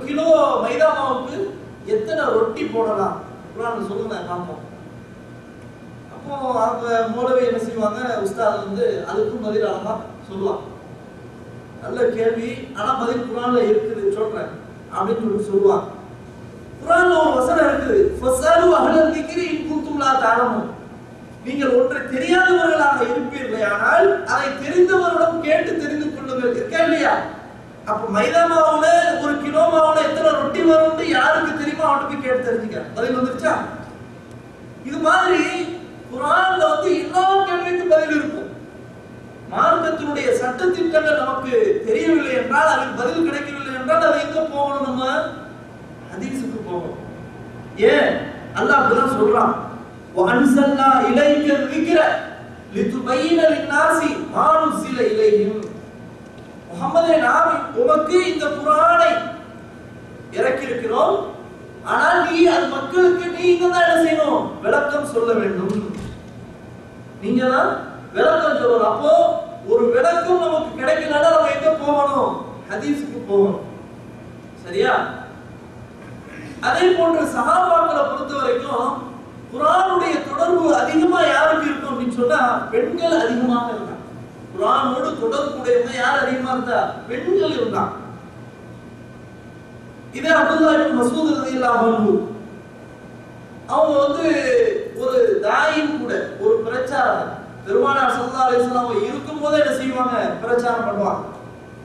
கிலோ மைதா மாவுக்கு எத்தனை ரொட்டி போடலாம் குர்ஆன்ல சொல்லுங்க பார்ப்போம். அப்போ அவங்க மௌலவி என்ன செய்வாங்க, உஸ்தாத் வந்து அதுக்கும் பதில் அழகா சொல்லுவாங்க. நல்ல கேள்வி, ஆனா பதில் குர்ஆன்ல இருக்குது சொல்றேன் அப்படின்னு சொல்லுவாங்க. குர்ஆன்ல ஒரு வசனம் இருக்குது, ஃபஸலு அஹ்லல் திக்ரி இன் குன்தும் லா தஅலமூன். நீங்கள் ஒன்றை தெரியாதவர்களாக இருப்பீர்களானால் அதை தெரிந்தவரிடம் கேட்டு தெரிந்து கொள்ளுங்கள். இருக்கா இல்லையா? அப்ப மைதா மாவுல ஒரு கிலோ மாவுல எத்தனை ரொட்டி வரும்னு யாருக்கு தெரியுமோ அவனுக்கு கேட்டு தெரிஞ்சுக்க. பதில் வந்துருச்சா? இது மாதிரி குர்ஆன்ல வந்து எல்லா கேள்விக்கும் பதில் இருக்கும். மார்க்கத்தினுடைய சட்ட திட்டங்கள் நமக்கு தெரியவில்லை என்றால், அதுக்கு பதில் கிடைக்கவில்லை என்றால் அது எங்க போகணும்? நம்ம ஹதீஸுக்கு போகணும். ஏன் அல்லாஹ் அப்படிதான் சொல்றான், வஅன்ஸல்னா இலைக்க ذிக்ர லிதுபையின லின்னாஸி மா நுஸில இலைஹிம். முஹம்மதே, நாம் உமக்கு இந்த குர்ஆனை இறக்கி இருக்கிறோம், ஆனால் நீ அது மக்களுக்கு நீங்க தான் என்ன செய்யணும்? விளக்கம் சொல்ல வேண்டும். நீங்க தான் விளக்கம் சொல்லணும். அப்போ ஒரு விளக்கம் நமக்கு கிடைக்கலன்னா நம்ம எங்க போகணும்? ஹதீஸுக்கு போகணும். சரியா? அதே போன்று சஹாபாக்களை பொறுத்த வரைக்கும் குர்ஆனுடைய தொடர்பு அதிகமா யாருக்கு இருக்கும் அப்படின்னு சொன்னா பெண்கள் அதிகமாக இருந்தாங்க. குர்ஆனோடு தொடர்புடையவங்க யார் அதிகமா இருந்தா? பெண்கள் இருந்தாங்க. இதே அப்துல்லாஹ் இப்னு மஸ்ஊத் ரலியல்லாஹு அன்ஹு அவங்க வந்து ஒரு தாயின் கூட ஒரு பிரச்சாரம், பெருமானார் ஸல்லல்லாஹு அலைஹி வஸல்லம் இருக்கும்போதே என்ன செய்வாங்க? பிரச்சாரம் பண்ணுவாங்க.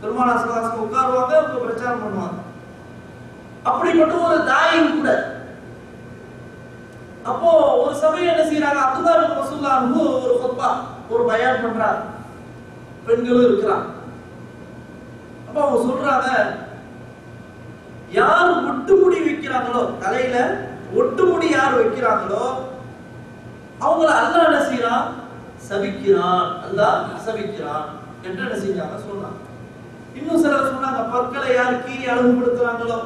பெருமானார் ஸல்லல்லாஹு அலைஹி வஸல்லம் உட்காருவாங்க, அவங்க பிரச்சாரம் பண்ணுவாங்க. அப்படிப்பட்ட ஒரு தாயின் கூட. அப்போ ஒரு சமயம் என்ன செய்யறாங்க, அப்துல்லாஹ் இப்னு மஸ்ஊத் அன்ஹு ஒரு குத்பா, ஒரு பயான் பண்றாங்க. பெண்களும் இருக்கிறாங்க. அப்ப அவங்க சொல்றாங்க, யார் ஒட்டுமுடி வைக்கிறாங்களோ, தலையில ஒட்டுமுடி யார் வைக்கிறாங்களோ அவங்கள அல்லாஹ் என்ன செய்யறான்? சபிக்கிறான். அல்லாஹ் சபிக்கிறான் என்று என்ன செஞ்சாங்க சொன்னாங்க. இன்னும் சிலர் சொன்னாங்க, பற்களை யார் கீறி அழகுபடுத்துறாங்களோ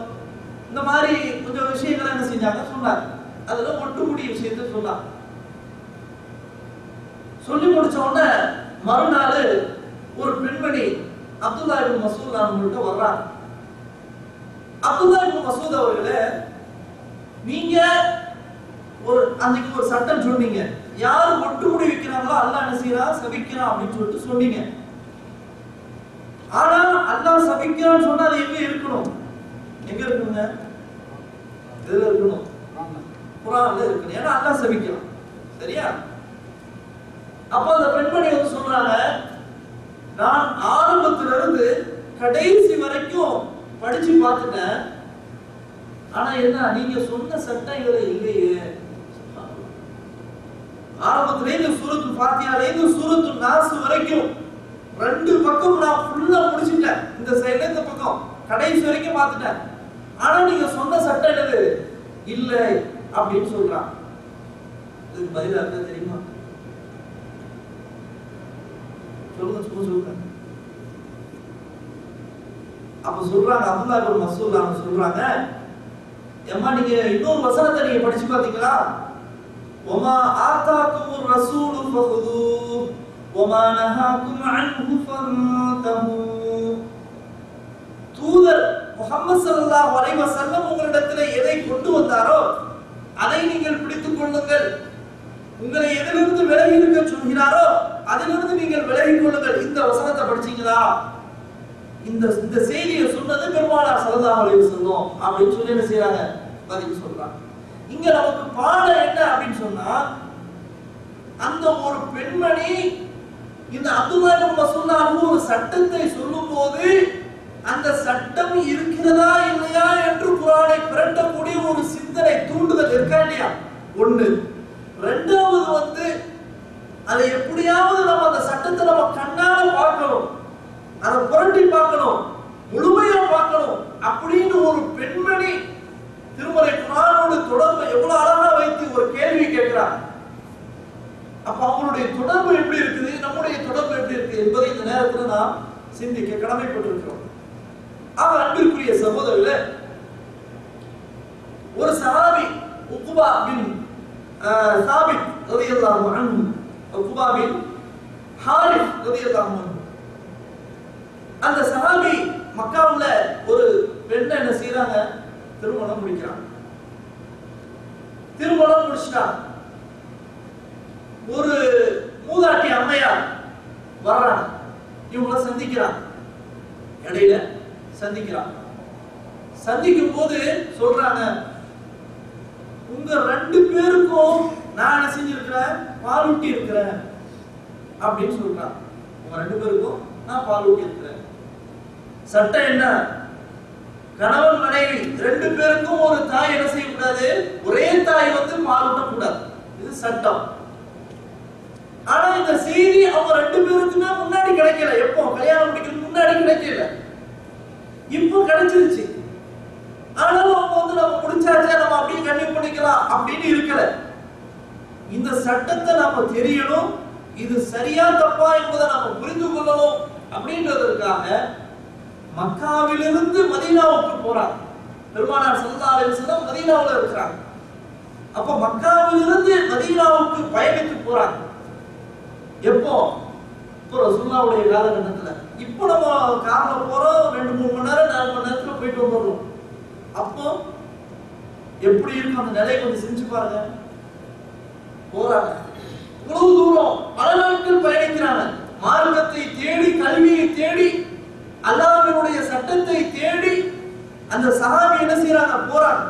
இந்த மாதிரி கொஞ்சம் விஷயங்களை என்ன செஞ்சாங்க சொன்னாங்க. அதுல ஒட்டுமுடி விஷயத்தை சொன்னாங்க. சொல்லி முடிச்ச உடனே மறுநாள் ஒரு பெண்மணி அப்துல்லாஹ் இப்னு மஸ்ஊத் அவங்கள்ட்ட வர்றாங்க. அப்துல்லாஹ் இப்னு மஸ்ஊத் அவர்களே, நீங்க ஒரு அன்னைக்கு ஒரு சட்டம் சொன்னீங்க, யார் ஒட்டுமுடி வைக்கிறாங்களோ அல்லாஹ் என்ன செய்யறான்? சபிக்கிறான் அப்படின்னு சொல்லிட்டு சொன்னீங்க. ஆனா அல்லாஹ் சபிக்கிறான்னு சொன்னா அது எங்க இருக்கணும்? எங்க இருக்குங்க? எதுல இருக்கணும்? குர்ஆன்ல இருக்கணும். ஏன்னா அல்லாஹ் சபிக்கிறான். சரியா? அப்ப அந்த பெண்மணி வந்து சொல்றாங்க, நான் ஆரம்பத்துல இருந்து கடைசி வரைக்கும் படிச்சு பார்த்துட்டேன், ஆனா என்ன நீங்க சொன்ன சட்டம் இதுல இல்லையே. ஆரம்பத்துல இருந்து சூரத்துல் ஃபாத்திஹால இருந்து சூரத்துல் நாஸ் வரைக்கும் ரெண்டு பக்கம் நான் ஃபுல்லா முடிச்சிட்டேன். இந்த சைடுல இந்த பக்கம் கடைசி வரைக்கும் பார்த்துட்டேன், ஆனா நீங்க சொன்ன சட்டம் என்னது இல்ல அப்படின்னு சொல்றான். இதுக்கு பதிலா என்ன தெரியுமா? சொல்லுங்க சொல்லுங்க. அப்ப சொல்றாங்க, அப்துல்லாஹ் இப்னு மஸ்ஊத் அவங்க சொல்றாங்க, ஏம்மா நீங்க இன்னொரு வசனத்தை நீங்க படிச்சு பாத்தீங்களா? வமா ஆதாகுமுர் ரசூலு ஃபஹுது வமா நஹாகும் அன்ஹு ஃபன்தஹு. தூதர் முஹம்மது ஸல்லல்லாஹு அலைஹி வஸல்லம் உங்களிடத்தில் எதை கொண்டு வந்தாரோ அதை நீங்கள் பிடித்துக் கொள்ளுங்கள். உங்களை எதிலிருந்து விலகி இருக்க சொல்கிறாரோ அதிலிருந்து நீங்கள் விலகிக் கொள்ளுங்கள். இந்த வசனத்தை படிச்சீங்களா? இந்த செய்தியை சொன்னது பெருமானார் ஸல்லல்லாஹு அலைஹி வஸல்லம் அப்படின்னு சொல்லி என்ன செய்றாங்க? பதில் சொல்றாங்க. இங்க நமக்கு பாடம் என்ன அப்படின்னு சொன்னா, அந்த ஒரு பெண்மணி இந்த அப்துல்லாஹ் இப்னு மஸ்ஊத் ஒரு சட்டத்தை சொல்லும்போது அந்த சட்டம் இருக்கிறதா இல்லையா என்று குர்ஆனை பிரட்டக்கூடிய ஒரு சிந்தனை தூண்டுதல் இருக்கா இல்லையா? ஒண்ணு. ரெண்டாவது வந்து அதை எப்படியாவது நம்ம அந்த சட்டத்தை நம்ம கண்ணால பார்க்கணும், அதை புரட்டி பார்க்கணும், முழுமையா பார்க்கணும் அப்படின்னு ஒரு பெண்மணி திருமறை குர்ஆனோடு தொடர்பு எவ்வளவு அழகா வைத்து ஒரு கேள்வி கேட்கிறார். அப்ப அவங்களுடைய தொடர்பு எப்படி இருக்குது, நம்முடைய தொடர்பு எப்படி இருக்கு என்பதை இந்த நேரத்தில் நாம் சிந்திக்க கடமைப்பட்டிருக்கிறோம். ஆக அன்பிற்குரிய சகோதரர்களே, ஒரு சஹாபி உக்பா பின் சாபித் ரலியல்லாஹு அன்ஹு, உக்பா பின் ஹாரிஸ் ரலியல்லாஹு அன்ஹு, அந்த சஹாபி மக்காவுல ஒரு பெண்ணை என்ன செய்யறாங்க, திருமணம் முடிக்கிறாங்க. திருமணம் முடிச்சிட்டாங்க. ஒரு மூதாட்டி அம்மையார் வர்றாங்க, இவங்கள சந்திக்கிறாங்க. இடையில சந்திக்கிறாங்க. சந்திக்கும் போது சொல்றாங்க, உங்க 2 பேருக்கும் நான் என்ன செஞ்சிருக்கிறேன், பாலூட்டி இருக்கிறேன் அப்படின்னு சொல்றாங்க. உங்க 2 பேருக்கும் நான் பாலூட்டி இருக்கிறேன். சட்டம் என்ன, கணவன் மனைவி 2 பேருக்கும் ஒரு தாய் என்ன செய்யக்கூடாது, ஒரே தாய் பாலூட்ட கூடாது. இது சட்டம். ஆனா இந்த செய்தி அவங்க 2 பேருக்குமே முன்னாடி கிடைக்கல. எப்போ கல்யாணம் முடிக்கிறதுக்கு முன்னாடி கிடைக்கல, இப்போ கிடைச்சிருச்சு. ஆனாலும் அவங்க நம்ம முடிச்சாச்சே, நம்ம அப்படியே கண்டினியூ பண்ணிக்கலாம் அப்படின்னு இருக்கல. இந்த சட்டத்தை நாம தெரியணும், இது சரியா தப்பா என்பதை நாம புரிந்து கொள்ளணும் அப்படின்றதற்காக மக்காவிலிருந்து மதீனாவுக்கு போறாங்க. பெருமானார் ஸல்லல்லாஹு அலைஹி வஸல்லம் மதீனாவுல இருக்கிறாங்க. அப்ப மக்காவிலிருந்து மதீனாவுக்கு பயணித்து போறாங்க. எப்போ, இப்போ ரசூலுல்லாஹ்வுடைய காலகட்டத்துல. இப்போ நம்ம கார்ல போறோம், 2-3 மணி நேரம் 4 மணி நேரத்துல போயிட்டு வந்துடுறோம். அப்போ எப்படி இருக்கும் அந்த நிலை, கொஞ்சம் சிந்திச்சு பாருங்க. போறாங்க, இவ்வளவு தூரம் பல நாட்கள் பயணிக்கிறாங்க. மார்க்கத்தை தேடி, கல்வியை தேடி, அல்லாஹ்வினுடைய சட்டத்தை தேடி அந்த சஹாபி என்ன செய்யறாங்க, போறாங்க,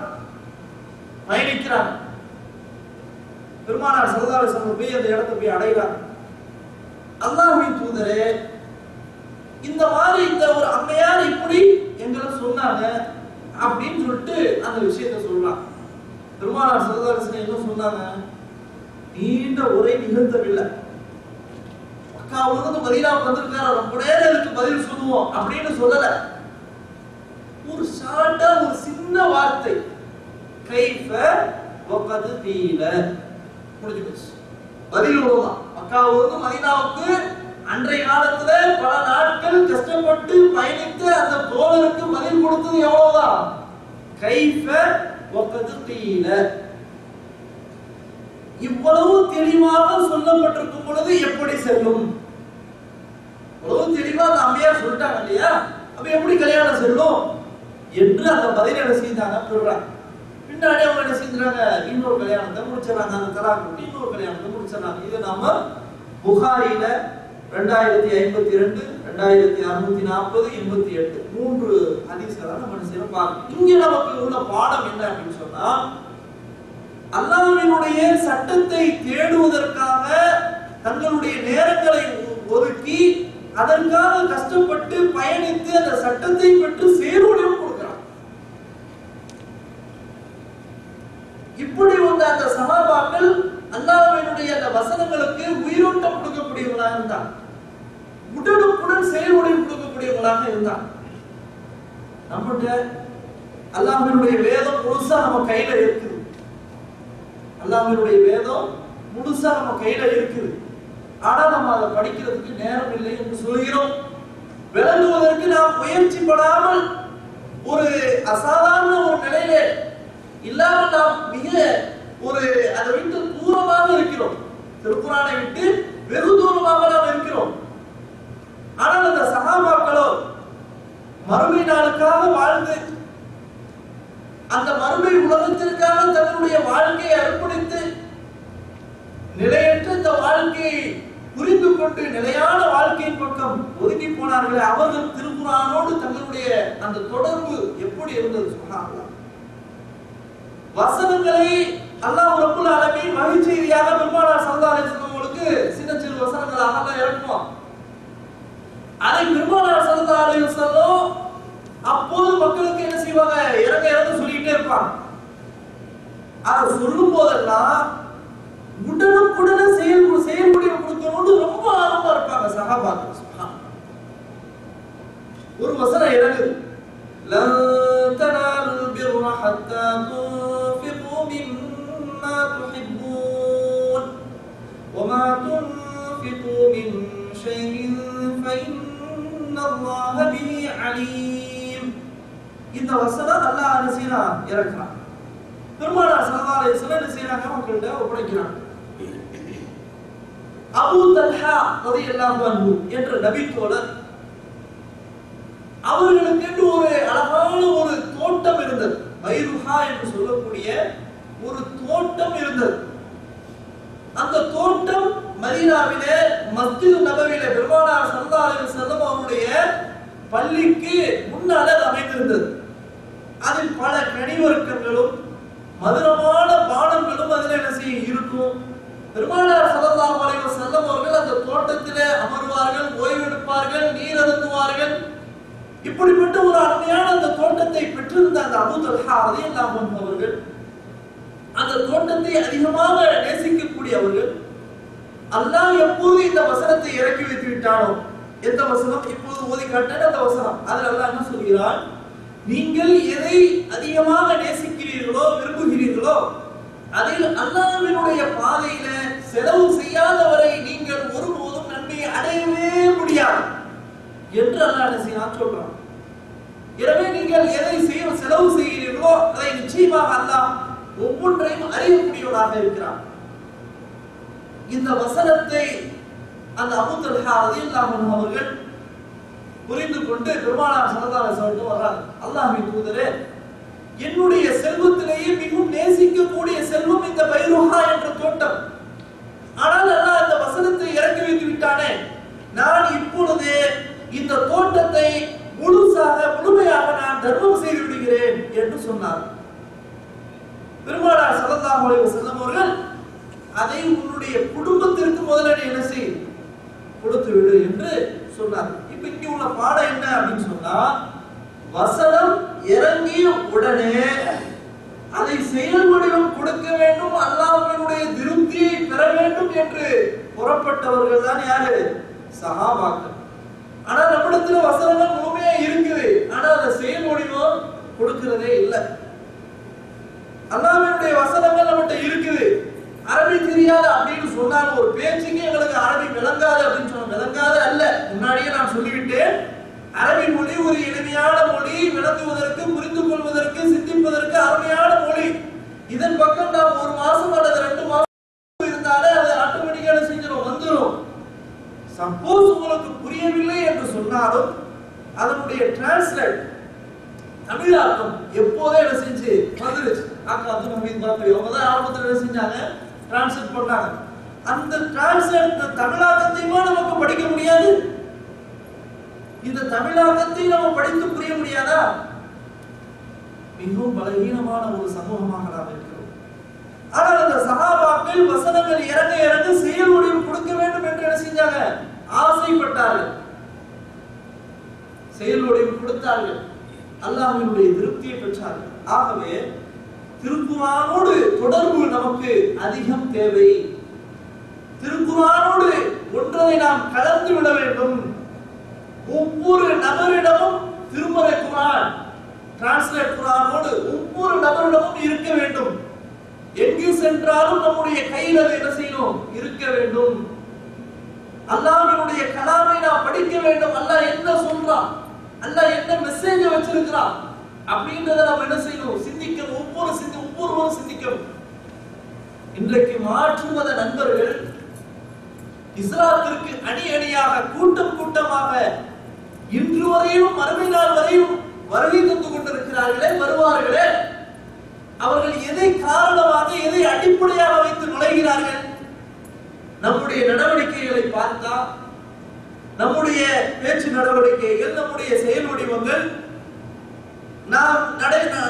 பயணிக்கிறாங்க. பெருமானார் ஸல்லல்லாஹு அலைஹி வஸல்லம் போய் அந்த இடத்தை போய் அடைகிறாங்க. அல்லாஹ்வின் தூதரே, இந்த மாதிரி இந்த ஒரு அம்மையார் இப்படி எங்களை சொன்னாங்க அப்படின்னு சொல்லிட்டு அந்த விஷயத்தை சொல்றாங்க. பெருமானார் ஸல்லல்லாஹு அலைஹி வஸல்லம் என்ன சொன்னாங்க, நீண்ட உரை நிகழ்த்தவில்லை. மக்காவிலிருந்து மதீனாவுக்கு வந்திருக்காரு, ரொம்ப நேரம் இதுக்கு பதில் சொல்லுவோம் அப்படின்னு சொல்லல. ஒரு ஷார்ட்டா ஒரு சின்ன வார்த்தை, கைஃப வகத் கீல, முடிஞ்சு போச்சு. பதில் இவ்வளவுதான். மக்காவிலிருந்து மதீனாவுக்கு அன்றைய காலத்துல பல நாட்கள் கஷ்டப்பட்டு பயணித்து அந்த தோழருக்கு பதில் கொடுத்தது எவ்வளவுதான், கைஃப வகத் கீல. இவ்வளவு தெளிவாக சொல்லப்பட்டிருக்கும் பொழுது எப்படி செல்லும்? இவ்வளவு தெளிவா அந்த அம்மையார் சொல்லிட்டாங்க இல்லையா, அப்ப எப்படி கல்யாணம் செல்லும் என்று அந்த பதில் என்ன செய்தாங்க சொல்றாங்க. பின்னாடி அவங்க என்ன செஞ்சாங்க, இன்னொரு கல்யாணத்தை முடிச்சிடறாங்க. அந்த தலாக் விட்டு இன்னொரு கல்யாணத்தை முடிச்சிடறாங்க. இது நாம புகாரில 2052, 2640, 88 3 ஹதீஸ்களை நம்ம என்ன பார்க்கணும். இங்க நமக்கு உள்ள பாடம் என்ன அப்படின்னு சொன்னா, அல்லாஹ்வினுடைய சட்டத்தை தேடுவதற்காக தங்களுடைய நேரங்களை ஒதுக்கி அதற்காக கஷ்டப்பட்டு பயணித்து அந்த சட்டத்தை பெற்று சேர்வடையும் கொடுக்கிறார். இப்படி வந்த அந்த சஹாபாக்கள் அல்லாஹ்வினுடைய அந்த வசனங்களுக்கு உயிரோட்டம் கொடுக்கக்கூடியவர்களாக இருந்தார், உடனுக்குடன் செயல்முறை கொடுக்கக்கூடியவர்களாக இருந்தார். நம்மகிட்ட அல்லாஹ்வினுடைய வேதம் முழுசா நம்ம கையில இருக்குது. அல்லாஹ்வினுடைய வேதம் முழுசா நம்ம கையில இருக்குது. ஆனா நம்ம அதை படிக்கிறதுக்கு நேரம் இல்லை என்று சொல்கிறோம். விளங்குவதற்கு நாம் முயற்சி படாமல் ஒரு அசாதாரண ஒரு நிலையில இல்லாமல் நாம் மிக ஒரு அதை விட்டு தூரமாக இருக்கிறோம். திருக்குர்ஆனை விட்டு வெகு தூரமாக நாம் இருக்கிறோம். ஆனால் அந்த சஹாபாக்களோ மறுமை நாளுக்காக வாழ்ந்து அந்த மறுமை உலகத்திற்காக தன்னுடைய வாழ்க்கையை அர்ப்பணித்து நிலையற்ற இந்த வாழ்க்கையை புரிந்து கொண்டு நிலையான வாழ்க்கையின் பக்கம் ஒதுங்கி போனார்களே, அவர்கள் திருக்குர்ஆனோடு தங்களுடைய அந்த தொடர்பு எப்படி இருந்தது? சுப்ஹானல்லாஹ். வசனங்களை அல்லாஹ் ரப்பல் ஆலமீன் மகிழ்ச்சியாக பெருமானார் ஸல்லல்லாஹு அலைஹி வஸல்லம் அவர்களுக்கு சின்ன சின்ன வசனங்களாக அல்லாஹ் இறக்குவான். அதை பெருமானார் ஸல்லல்லாஹு அலைஹி வஸல்லம் அப்போது மக்களுக்கு என்ன செய்வாங்க, இறங்க இறங்க சொல்லிட்டே இருப்பாங்க. அதை சொல்லும் போதெல்லாம் உடனுக்குடனே செயல்முறை கொடுக்கணும்னு ரொம்ப ஆர்வமா இருப்பாங்க சஹாபாக்கள். ஒரு வசனம் இறங்குது, லன் தனாலுல் பிர்ர ஹத்தா துன்ஃபிகு மிம்மா துஹிப்பூன் வமா துன்ஃபிகு மின் ஷைஇன் ஃபஇன்னல்லாஹ பிஹி அலீம். இந்த வசனம் அல்லாஹ் என்ன செய்யறான், இறக்குறான். பெருமானார் ஸல்லல்லாஹு அலைஹி வஸல்லம் என்ன செய்யறாங்க, மக்கள்கிட்ட ஒப்படைக்கிறாங்க. அபூ தல்ஹா ரலியல்லாஹு அன்ஹு என்ற நபி தோழர் அவர்களுக்கு என்று ஒரு அழகான ஒரு தோட்டம் இருந்தது. பைருஹா என்று சொல்லக்கூடிய ஒரு தோட்டம் இருந்தது. அந்த தோட்டம் மதீனாவிலே மஸ்ஜித் நபவியிலே பெருமானார் ஸல்லல்லாஹு அலைஹி வஸல்லம் அவருடைய பள்ளிக்கு முன்னாலே அமைந்திருந்தது. அதில் பல கனிவர்க்கங்களும் மதுரமான பானங்களும் அதில் என்ன செய்ய இருக்கும். பெருமானார் ஸல்லல்லாஹு அலைஹி வஸல்லம் அவர்கள் அந்த தோட்டத்திலே அமர்வார்கள், ஓய்வெடுப்பார்கள், நீர் அருந்துவார்கள். இப்படிப்பட்ட ஒரு அருமையான அந்த தோட்டத்தை பெற்றிருந்த அந்த அபூ தல்ஹா ரலியல்லாஹு அன்ஹு அவர்கள் அந்த தோட்டத்தை அதிகமாக நேசிக்கக்கூடியவர்கள். அல்லாஹ் எப்போது இந்த வசனத்தை இறக்கி வைத்து விட்டானோ, எந்த வசனம் இப்போது ஓதி காட்டின அந்த வசனம், அதில் அல்லாஹ் என்ன சொல்கிறான், நீங்கள் எதை அதிகமாக நேசிக்கிறீர்களோ விரும்புகிறீர்களோ அதில் அல்லாஹ்வினுடைய பாதையில செலவு செய்யாதவரை நீங்கள் ஒருபோதும் நன்மையை அடையவே முடியாது என்று அல்லாஹ் சொல்றான். எனவே நீங்கள் எதை செலவு செய்கிறீர்களோ அதை நிச்சயமாக அல்லாஹ் ஒவ்வொன்றையும் அறியக்கூடியவராக இருக்கிறார். இந்த வசனத்தை அந்த அபூ தல்ஹா ரலியல்லாஹு அன்ஹு அவர்கள் புரிந்து கொண்டு பெருமானார் ஸல்லல்லாஹு அலைஹி வஸல்லம் வர்றார். அல்லாஹ்வின் தூதரே, என்னுடைய செல்வத்திலேயே மிகவும் நேசிக்கக்கூடிய செல்வம் இந்த பைருஹா என்ற தோட்டம். ஆனால் அல்லாஹ் இந்த வசனத்தை இறக்கி வைத்து விட்டானே, நான் இப்பொழுதே இந்த தோட்டத்தை முழுமையாக நான் தர்மம் செய்து விடுகிறேன் என்று சொன்னார். பெருமானார் ஸல்லல்லாஹு அலைஹி வஸல்லம் அவர்கள் அதை உன்னுடைய குடும்பத்திற்கு முதல்ல என்ன செய், கொடுத்து விடு என்று சொன்னார். இப்ப இங்க உள்ள பாடம் என்ன அப்படின்னு சொன்னா, வசனம் இறங்கிய உடனே அதை செயல் வடிவம் கொடுக்க வேண்டும், அல்லாஹ்வினுடைய திருப்தியை பெற வேண்டும் என்று புறப்பட்டவர்கள் தான் யாரு? சஹாபாக்கள். ஆனா நம்மிடத்துல வசனங்கள் முழுமையா இருக்குது, ஆனா அந்த செயல் வடிவம் கொடுக்கிறதே இல்லை. அல்லாஹ்வினுடைய வசனங்கள் நம்மகிட்ட இருக்குது, அரபி தெரியாது அப்படின்னு சொன்னாங்க. ஒரு பேச்சுக்கு எங்களுக்கு அரபி விளங்காது அப்படின்னு சொன்ன விளங்காது அல்ல, முன்னாடியே நான் சொல்லிவிட்டேன். அரபி மொழி ஒரு எளிமையான மொழி, விளங்குவதற்கு, புரிந்து கொள்வதற்கு, சிந்திப்பதற்கு அருமையான மொழி. இதன் பக்கம் நாம் ஒரு மாசம் அல்லது 2 மாசம் இருந்தாலே அது ஆட்டோமேட்டிக்கா செஞ்சிடும், வந்துடும். சப்போஸ் உங்களுக்கு புரியவில்லை என்று சொன்னாலும் அதனுடைய டிரான்ஸ்லேட் தமிழாக்கம் எப்போதே என்ன செஞ்சு வந்துருச்சு. அப்துல் ஹமீத் பாக்கவி அவங்க தான் ஆரம்பத்தில் என்ன செஞ்சாங்க, டிரான்ஸ்லேட் பண்ணாங்க. அந்த டிரான்ஸ்லேட் தமிழாக்கத்தையுமா நமக்கு படிக்க முடியாது? இந்த தமிழாக்கத்தை நம்ம படித்து புரிய முடியாதா? மிகவும் பலவீனமான ஒரு சமூகமாக நாம் இருக்கிறோம். ஆனால் அந்த சஹாபாக்கள் வசனங்கள் இறங்க இறங்க செயல் வடிவம் கொடுக்க வேண்டும் என்று என்ன செஞ்சாங்க, ஆசைப்பட்டார்கள். செயல் வடிவம் கொடுத்தார்கள், அல்லாஹ்வினுடைய திருப்தியை பெற்றார்கள். ஆகவே திருக்குர்ஆனோடு தொடர்பு நமக்கு அதிகம் தேவை. திருக்குர்ஆனோடு ஒன்றை நாம் கலந்து விட வேண்டும். ஒவ்வொரு நபரிடமும் திருமறை குர்ஆன் டிரான்ஸ்லேட் குர்ஆனோடு ஒவ்வொரு நபரிடமும் இருக்க வேண்டும். எங்கு சென்றாலும் நம்முடைய கையில் அது என்ன செய்யணும், இருக்க வேண்டும். அல்லாஹ்வினுடைய கலாமை நாம் படிக்க வேண்டும். அல்லாஹ் என்ன சொல்றான், அல்லாஹ் என்ன மெசேஜ் வச்சிருக்கிறான் அப்படின்றத நாம் என்ன செய்யணும், சிந்திக்கணும். ஒவ்வொருவரும் சிந்திக்கணும். இன்றைக்கு மாற்றுமத நண்பர்கள் இஸ்லாத்திற்கு அணி அணியாக கூட்டம் கூட்டமாக இன்று வரையும் மறுமை நாள் வரையும் வருகை தந்து கொண்டிருக்கிறார்களே, வருவார்களே, அவர்கள் எதை காரணமாக எதை அடிப்படையாக வைத்து நுழைகிறார்கள்? நம்முடைய நடவடிக்கைகளை பார்த்தா, நம்முடைய பேச்சு நடவடிக்கைகள், நம்முடைய செயல் வடிவங்கள்,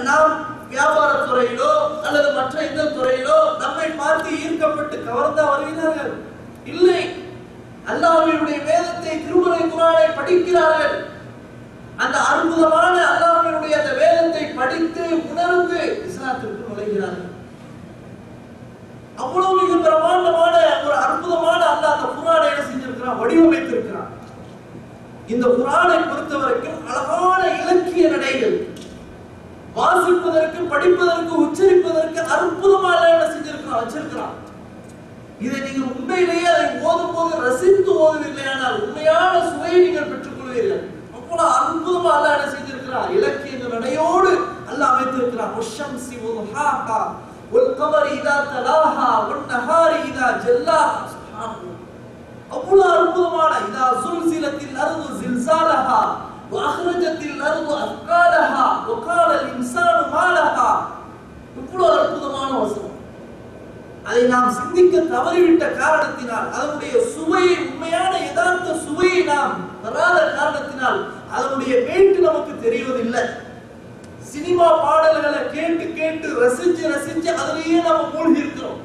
நாம் வியாபாரத்துறையிலோ அல்லது மற்ற எந்த துறையிலோ நம்மை பார்த்து ஈர்க்கப்பட்டு கவர்ந்தா வருகிறார்கள்? இல்லை. அல்லாஹ்வினுடைய வேதத்தை, திருமறை குர்ஆனை படிக்கிறார்கள். அந்த அற்புதமான அல்லாஹ்வினுடைய அந்த வேதத்தை படித்து உணர்ந்து இஸ்லாத்திற்கு நுழைகிறார்கள். அவ்வளவு மிக பிரமாண்டமான ஒரு அற்புதமான அல்லாஹ் அந்த குர்ஆனை என்ன செஞ்சிருக்கிறான், வடிவமைத்திருக்கிறான். இந்த குர்ஆனை பொறுத்தவரைக்கும் அழகான இலக்கிய நடைகள், வாசிப்பதற்கு, படிப்பதற்கு, உச்சரிப்பதற்கு அற்புதமாக என்ன செஞ்சிருக்கிறான், வச்சிருக்கிறான். இதை நீங்கள் உண்மையிலேயே அதை ஓதும் போது ரசித்து ஓதுவீர்களானால் உண்மையான சுவையை நீங்கள் பெற்றுக் கொள்வீர்கள். அவ்வளவு அற்புதமா அல்லாஹ் என்ன செஞ்சிருக்கிறான், இலக்கிய நடையோடு அல்லாஹ் அமைத்திருக்கிறான். வஷம்ஸி வதுஹாஹா வல்கமரி இதா தலாஹா வன்னஹாரி இதா ஜல்லாஹா. சுப்ஹானல்லாஹ், அவ்வளவு அற்புதமான இதா சுல்சிலத்தில் அர்து ஜில்சாலஹா வஅக்ரஜத்தில் நாம் சிந்திக்க தவறிவிட்ட காரணத்தினால், அதனுடைய சுவையை, உண்மையான யதார்த்த சுவையை நாம் பெறாத காரணத்தினால் அதனுடைய வெயிட் நமக்கு தெரிவதில்லை. சினிமா பாடல்களை கேட்டு கேட்டு ரசிச்சு ரசிச்சு அதிலேயே நாம மூழ்கி இருக்கிறோம்.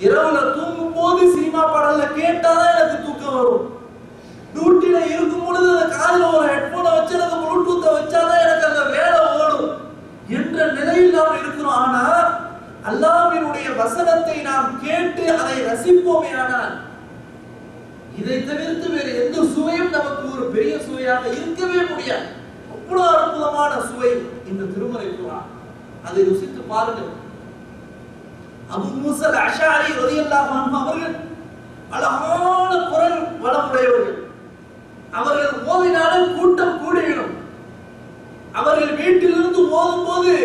இரவுல தூங்கும் போது சினிமா பாடல்களை கேட்டாதான் எனக்கு தூக்கம் வரும். டியூட்டில இருக்கும் பொழுது அந்த காதுல ஒரு ஹெட்போனை வச்சு அந்த ப்ளூடூத்தை வச்சாதான் எனக்கு அந்த வேலை ஓடும் என்ற நிலையில் நாம் இருக்கிறோம். ஆனா அல்லாஹ்வினுடைய வசனத்தை நாம் கேட்டு அதை ரசிப்போமே, ஆனால் இதை தவிர்த்து வேறு எந்த சுவையும் நமக்கு ஒரு பெரிய சுவையாக இருக்கவே முடியாது. அவ்வளவு அற்புதமான சுவை இந்த திருமறை குர்ஆன். அதை ருசித்து பாருங்கள். அபூ மூஸா அல்-அஷ்அரி ரலியல்லாஹு அன்ஹு அவர்கள் அழகான குரல் வளமுடையவர்கள். அவர்கள் ஓதினாலும் கூட்டம் கூடிவிடும். அவர்கள் வீட்டிலிருந்து ஓதும் போது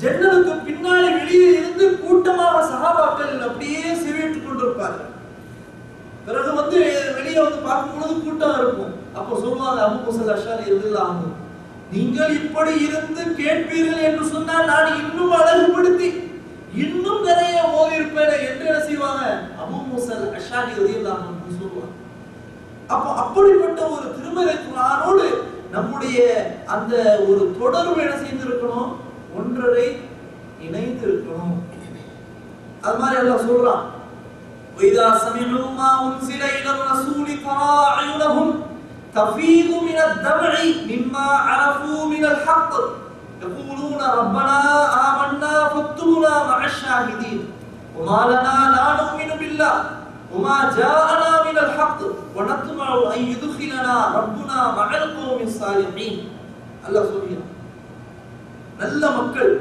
ஜன்னலுக்கு பின்னாடி வெளியே இருந்து கூட்டமாக சஹாபாக்கள் அப்படியே செவியிட்டுக் கொண்டிருப்பார்கள். பிறகு வெளியே பார்க்கும் பொழுது கூட்டம் இருக்கும். அப்போ சொல்லுவாங்க அபூ மூஸா அல்-அஷ்அரி ரலியல்லாஹு அன்ஹு, நீங்கள் இப்படி இருந்து கேட்பீர்கள் என்று சொன்னால் நான் இன்னும் அழகுபடுத்தி இன்னும் நிறைய ஓதிருப்பேன் என்று என்ன செய்வாங்க, அபூ மூஸா அல்-அஷ்அரி ரலியல்லாஹு அன்ஹு சொல்லுவாங்க. அப்போ அப்படிப்பட்ட ஒரு திருமறை குர்ஆனோடு நம்முடைய அந்த ஒரு தொடர்பு என்ன செய்திருக்கணும், ஒன்றரை இணைந்து இருக்கணும். அது மாதிரி அல்லாஹ் சொல்றான், وَإِذَا سَمِعُوا مَا أُنزِلَ إِلَى الرَّسُولِ تَرَى أَعْيُنَهُمْ تَفِيضُ مِنَ الدَّمْعِ مِمَّا عَرَفُوا مِنَ الْحَقِّ يَقُولُونَ رَبَّنَا آمَنَّا فَاكْتُبْنَا مَعَ الشَّاهِدِينَ وَمَا لَنَا لَا نُؤْمِنُ بِاللَّهِ وَمَا جَاءَنَا مِنَ الْحَقِّ وَنَطْمَعُ أَن يُدْخِلَنَا رَبُّنَا مَعَ الْقَوْمِ الصَّالِحِينَ. அல்லாஹ் சொல்கிறான், நல்ல மக்கள்,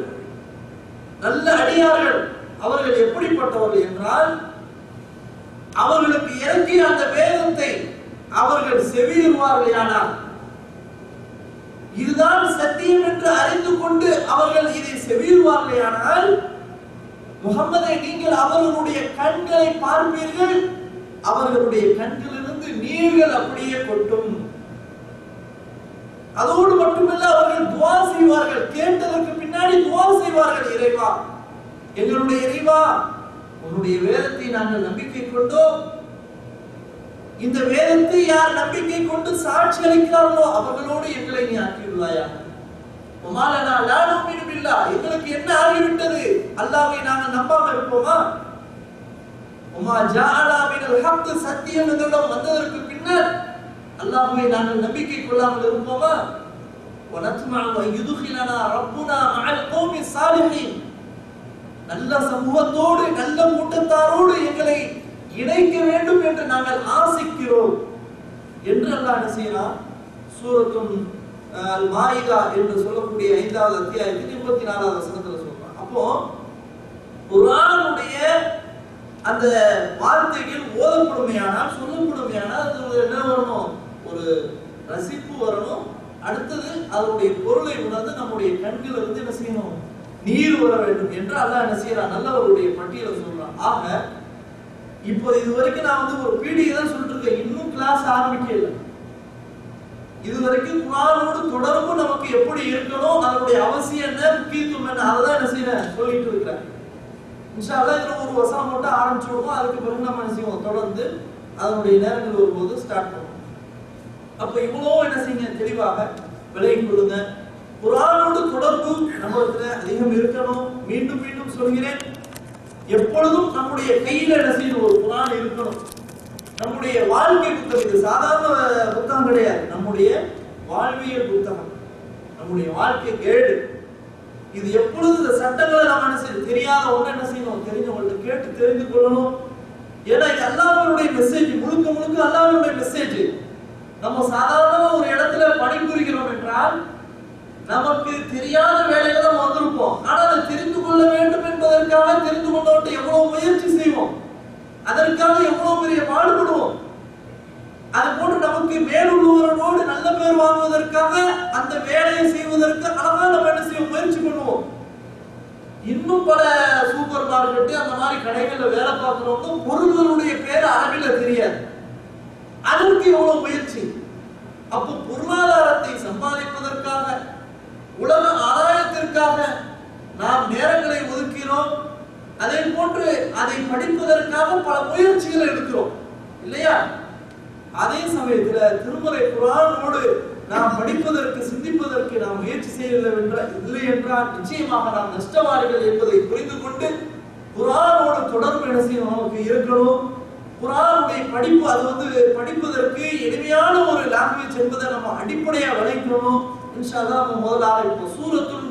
நல்ல அடியார்கள் அவர்கள் எப்படிப்பட்டவர்கள் என்றால், அவர்களுக்கு இறங்கிய அந்த வேதத்தை அவர்கள் செவியுறுவார்களானால், இதுதான் சத்தியம் என்று அறிந்து கொண்டு அவர்கள் இதை செவியுறுவார்களானால், முஹம்மதை நீங்கள் அவர்களுடைய கண்களை பார்ப்பீர்கள், அவர்களுடைய கண்களிலிருந்து நீர்கள் அப்படியே கொட்டும். அதோடு மட்டுமல்ல, அவர்கள் துஆ செய்வார்கள். கேட்டதற்கு பின்னாடி துஆ செய்வார்கள், இறைவா, எங்களுடைய இறைவா, உன்னுடைய வேதத்தை நாங்கள் நம்பிக்கை கொண்டோம். இந்த வேதத்தை யார் நம்பிக்கை கொண்டு சாட்சி அளிக்கிறார்களோ அவர்களோடு எங்களை நீ ஆக்கியுள்ளாயா. உமாலனா லா நுமினு பில்லாஹ், எங்களுக்கு என்ன ஆகிவிட்டது, அல்லாஹ்வை நாங்கள் நம்பாம இருப்போமா? உமா ஜாஅனா மினல் ஹக், சத்தியம் எங்களிடம் வந்ததற்கு பின்னர் அல்லாஹ்வை நாங்கள் நம்பிக்கை கொள்ளாமல் இருப்போமா? வனத்மஉ அன் யுத்கிலனா ரப்புனா மஅல் கௌமி ஸாலிஹீன், நல்ல சமூகத்தோடு நல்ல கூட்டத்தாரோடு எங்களை இணைக்க வேண்டும் என்று நாங்கள் ஆசிக்கிறோம் என்று அல்லாஹ் என்ன செய்யறான், சூரத்துல் அல்-மாயிதா என்று சொல்லக்கூடிய 5வது அத்தியாயத்தின் 24வது வசனத்துல சொல்றான். அப்போ குர்ஆனுடைய அந்த வார்த்தைகள் ஓதப்படுமையானால், சொல்லப்படுமையானால் அது என்ன வரணும், ஒரு ரசிப்பு வரணும். அடுத்தது அதனுடைய பொருளை உணர்ந்து நம்முடைய கண்கள் இருந்து என்ன செய்யணும், நீர் வர வேண்டும் என்று அல்லாஹ் என்ன செய்யறான், நல்லவருடைய பட்டியலை சொல்றான். ஆக இப்போ இதுவரைக்கும் நான் ஒரு பீடிகை தான் சொல்லிட்டு இருக்கேன், இன்னும் கிளாஸ் ஆரம்பிக்கல. இதுவரைக்கும் குர்ஆனோடு தொடர்பு நமக்கு எப்படி இருக்கணும், அதனுடைய அவசியம் என்ன, முக்கியத்துவம் என்ன, அததான் என்ன செய்யறேன் சொல்லிட்டு இருக்கிறேன். இன்ஷா அல்லாஹ் இதுல ஒரு வசனம் மட்டும் ஆரம்பிச்சு விடுவோம். அதுக்கு பிறகு நம்ம என்ன செய்வோம், தொடர்ந்து அதனுடைய நேரங்கள் வரும்போது ஸ்டார்ட் பண்ணுவோம். அப்ப இவ்வளோ என்ன செய்யுங்க, தெளிவாக விளங்கிக் கொள்ளுங்க. குர்ஆனோடு தொடர்பு நம்மளுக்கு அதிகம் இருக்கணும். மீண்டும் மீண்டும் சொல்கிறேன், எப்பொழுதும் நம்முடைய கையில என்ன செய்யணும், ஒரு குர்ஆன் இருக்கணும். நம்முடைய வாழ்க்கை புத்தகம், இது சாதாரண புத்தகம் கிடையாது, நம்முடைய வாழ்வியல் புத்தகம், நம்முடைய வாழ்க்கை கேடு. இது எப்பொழுது இந்த சட்டங்களை நம்ம என்ன செய்யணும், தெரியாத ஒன்று என்ன செய்யணும், தெரிஞ்சவங்கள்ட்ட கேட்டு தெரிந்து கொள்ளணும். ஏன்னா இது அல்லாஹ்வுடைய மெசேஜ், முழுக்க முழுக்க அல்லாஹ்வுடைய மெசேஜ். நம்ம சாதாரணமா ஒரு இடத்துல பணிபுரிகிறோம் என்றால் நமக்கு தெரியாத வேலையில நம்ம வந்திருப்போம். ஆனா அதை தெரிந்து கொள்ள வேண்டும் என்பதற்காக தெரிந்து கொண்டவற்றை எவ்வளவு முயற்சி செய்வோம், அதற்காக எவ்வளவு பெரிய பாடுபடுவோம். அது போன்று நமக்கு மேலுள்ளவர்களோடு நல்ல பேர் வாங்குவதற்காக அந்த வேலையை செய்வதற்கு அழகா நம்ம என்ன செய்வோம், முயற்சி பண்ணுவோம். இன்னும் பல சூப்பர் மார்க்கெட் அந்த மாதிரி கடைகள்ல வேலை பார்க்கிறவங்க பொருள்களுடைய பேர் அரபில தெரியாது, அதற்கு எவ்வளவு முயற்சி. அப்போ பொருளாதாரத்தை சம்பாதிப்பதற்காக, உலக ஆதாயத்திற்காக நாம் நேரங்களை ஒதுக்கிறோம். அதே போன்று அதை படிப்பதற்கு முயற்சிகளை எடுக்கிறோம் இல்லையா? அதே சமயத்துல திருமறை குர்ஆனோடு நாம் படிப்பதற்கு சிந்திப்பதற்கு நாம் முயற்சி இல்லை என்றால் நிச்சயமாக நாம் நஷ்டவாளிகள் என்பதை புரிந்து கொண்டு குர்ஆனோடு தொடர்பு என்ன செய்யணும், நமக்கு இருக்கணும். குர்ஆனுடைய படிப்பு அது படிப்பதற்கு எளிமையான ஒரு லாங்குவேஜ் என்பதை நம்ம அடிப்படையா விளைக்கணும். இன்ஷா அல்லாஹ் முதலாக இப்போ சூரத்துல்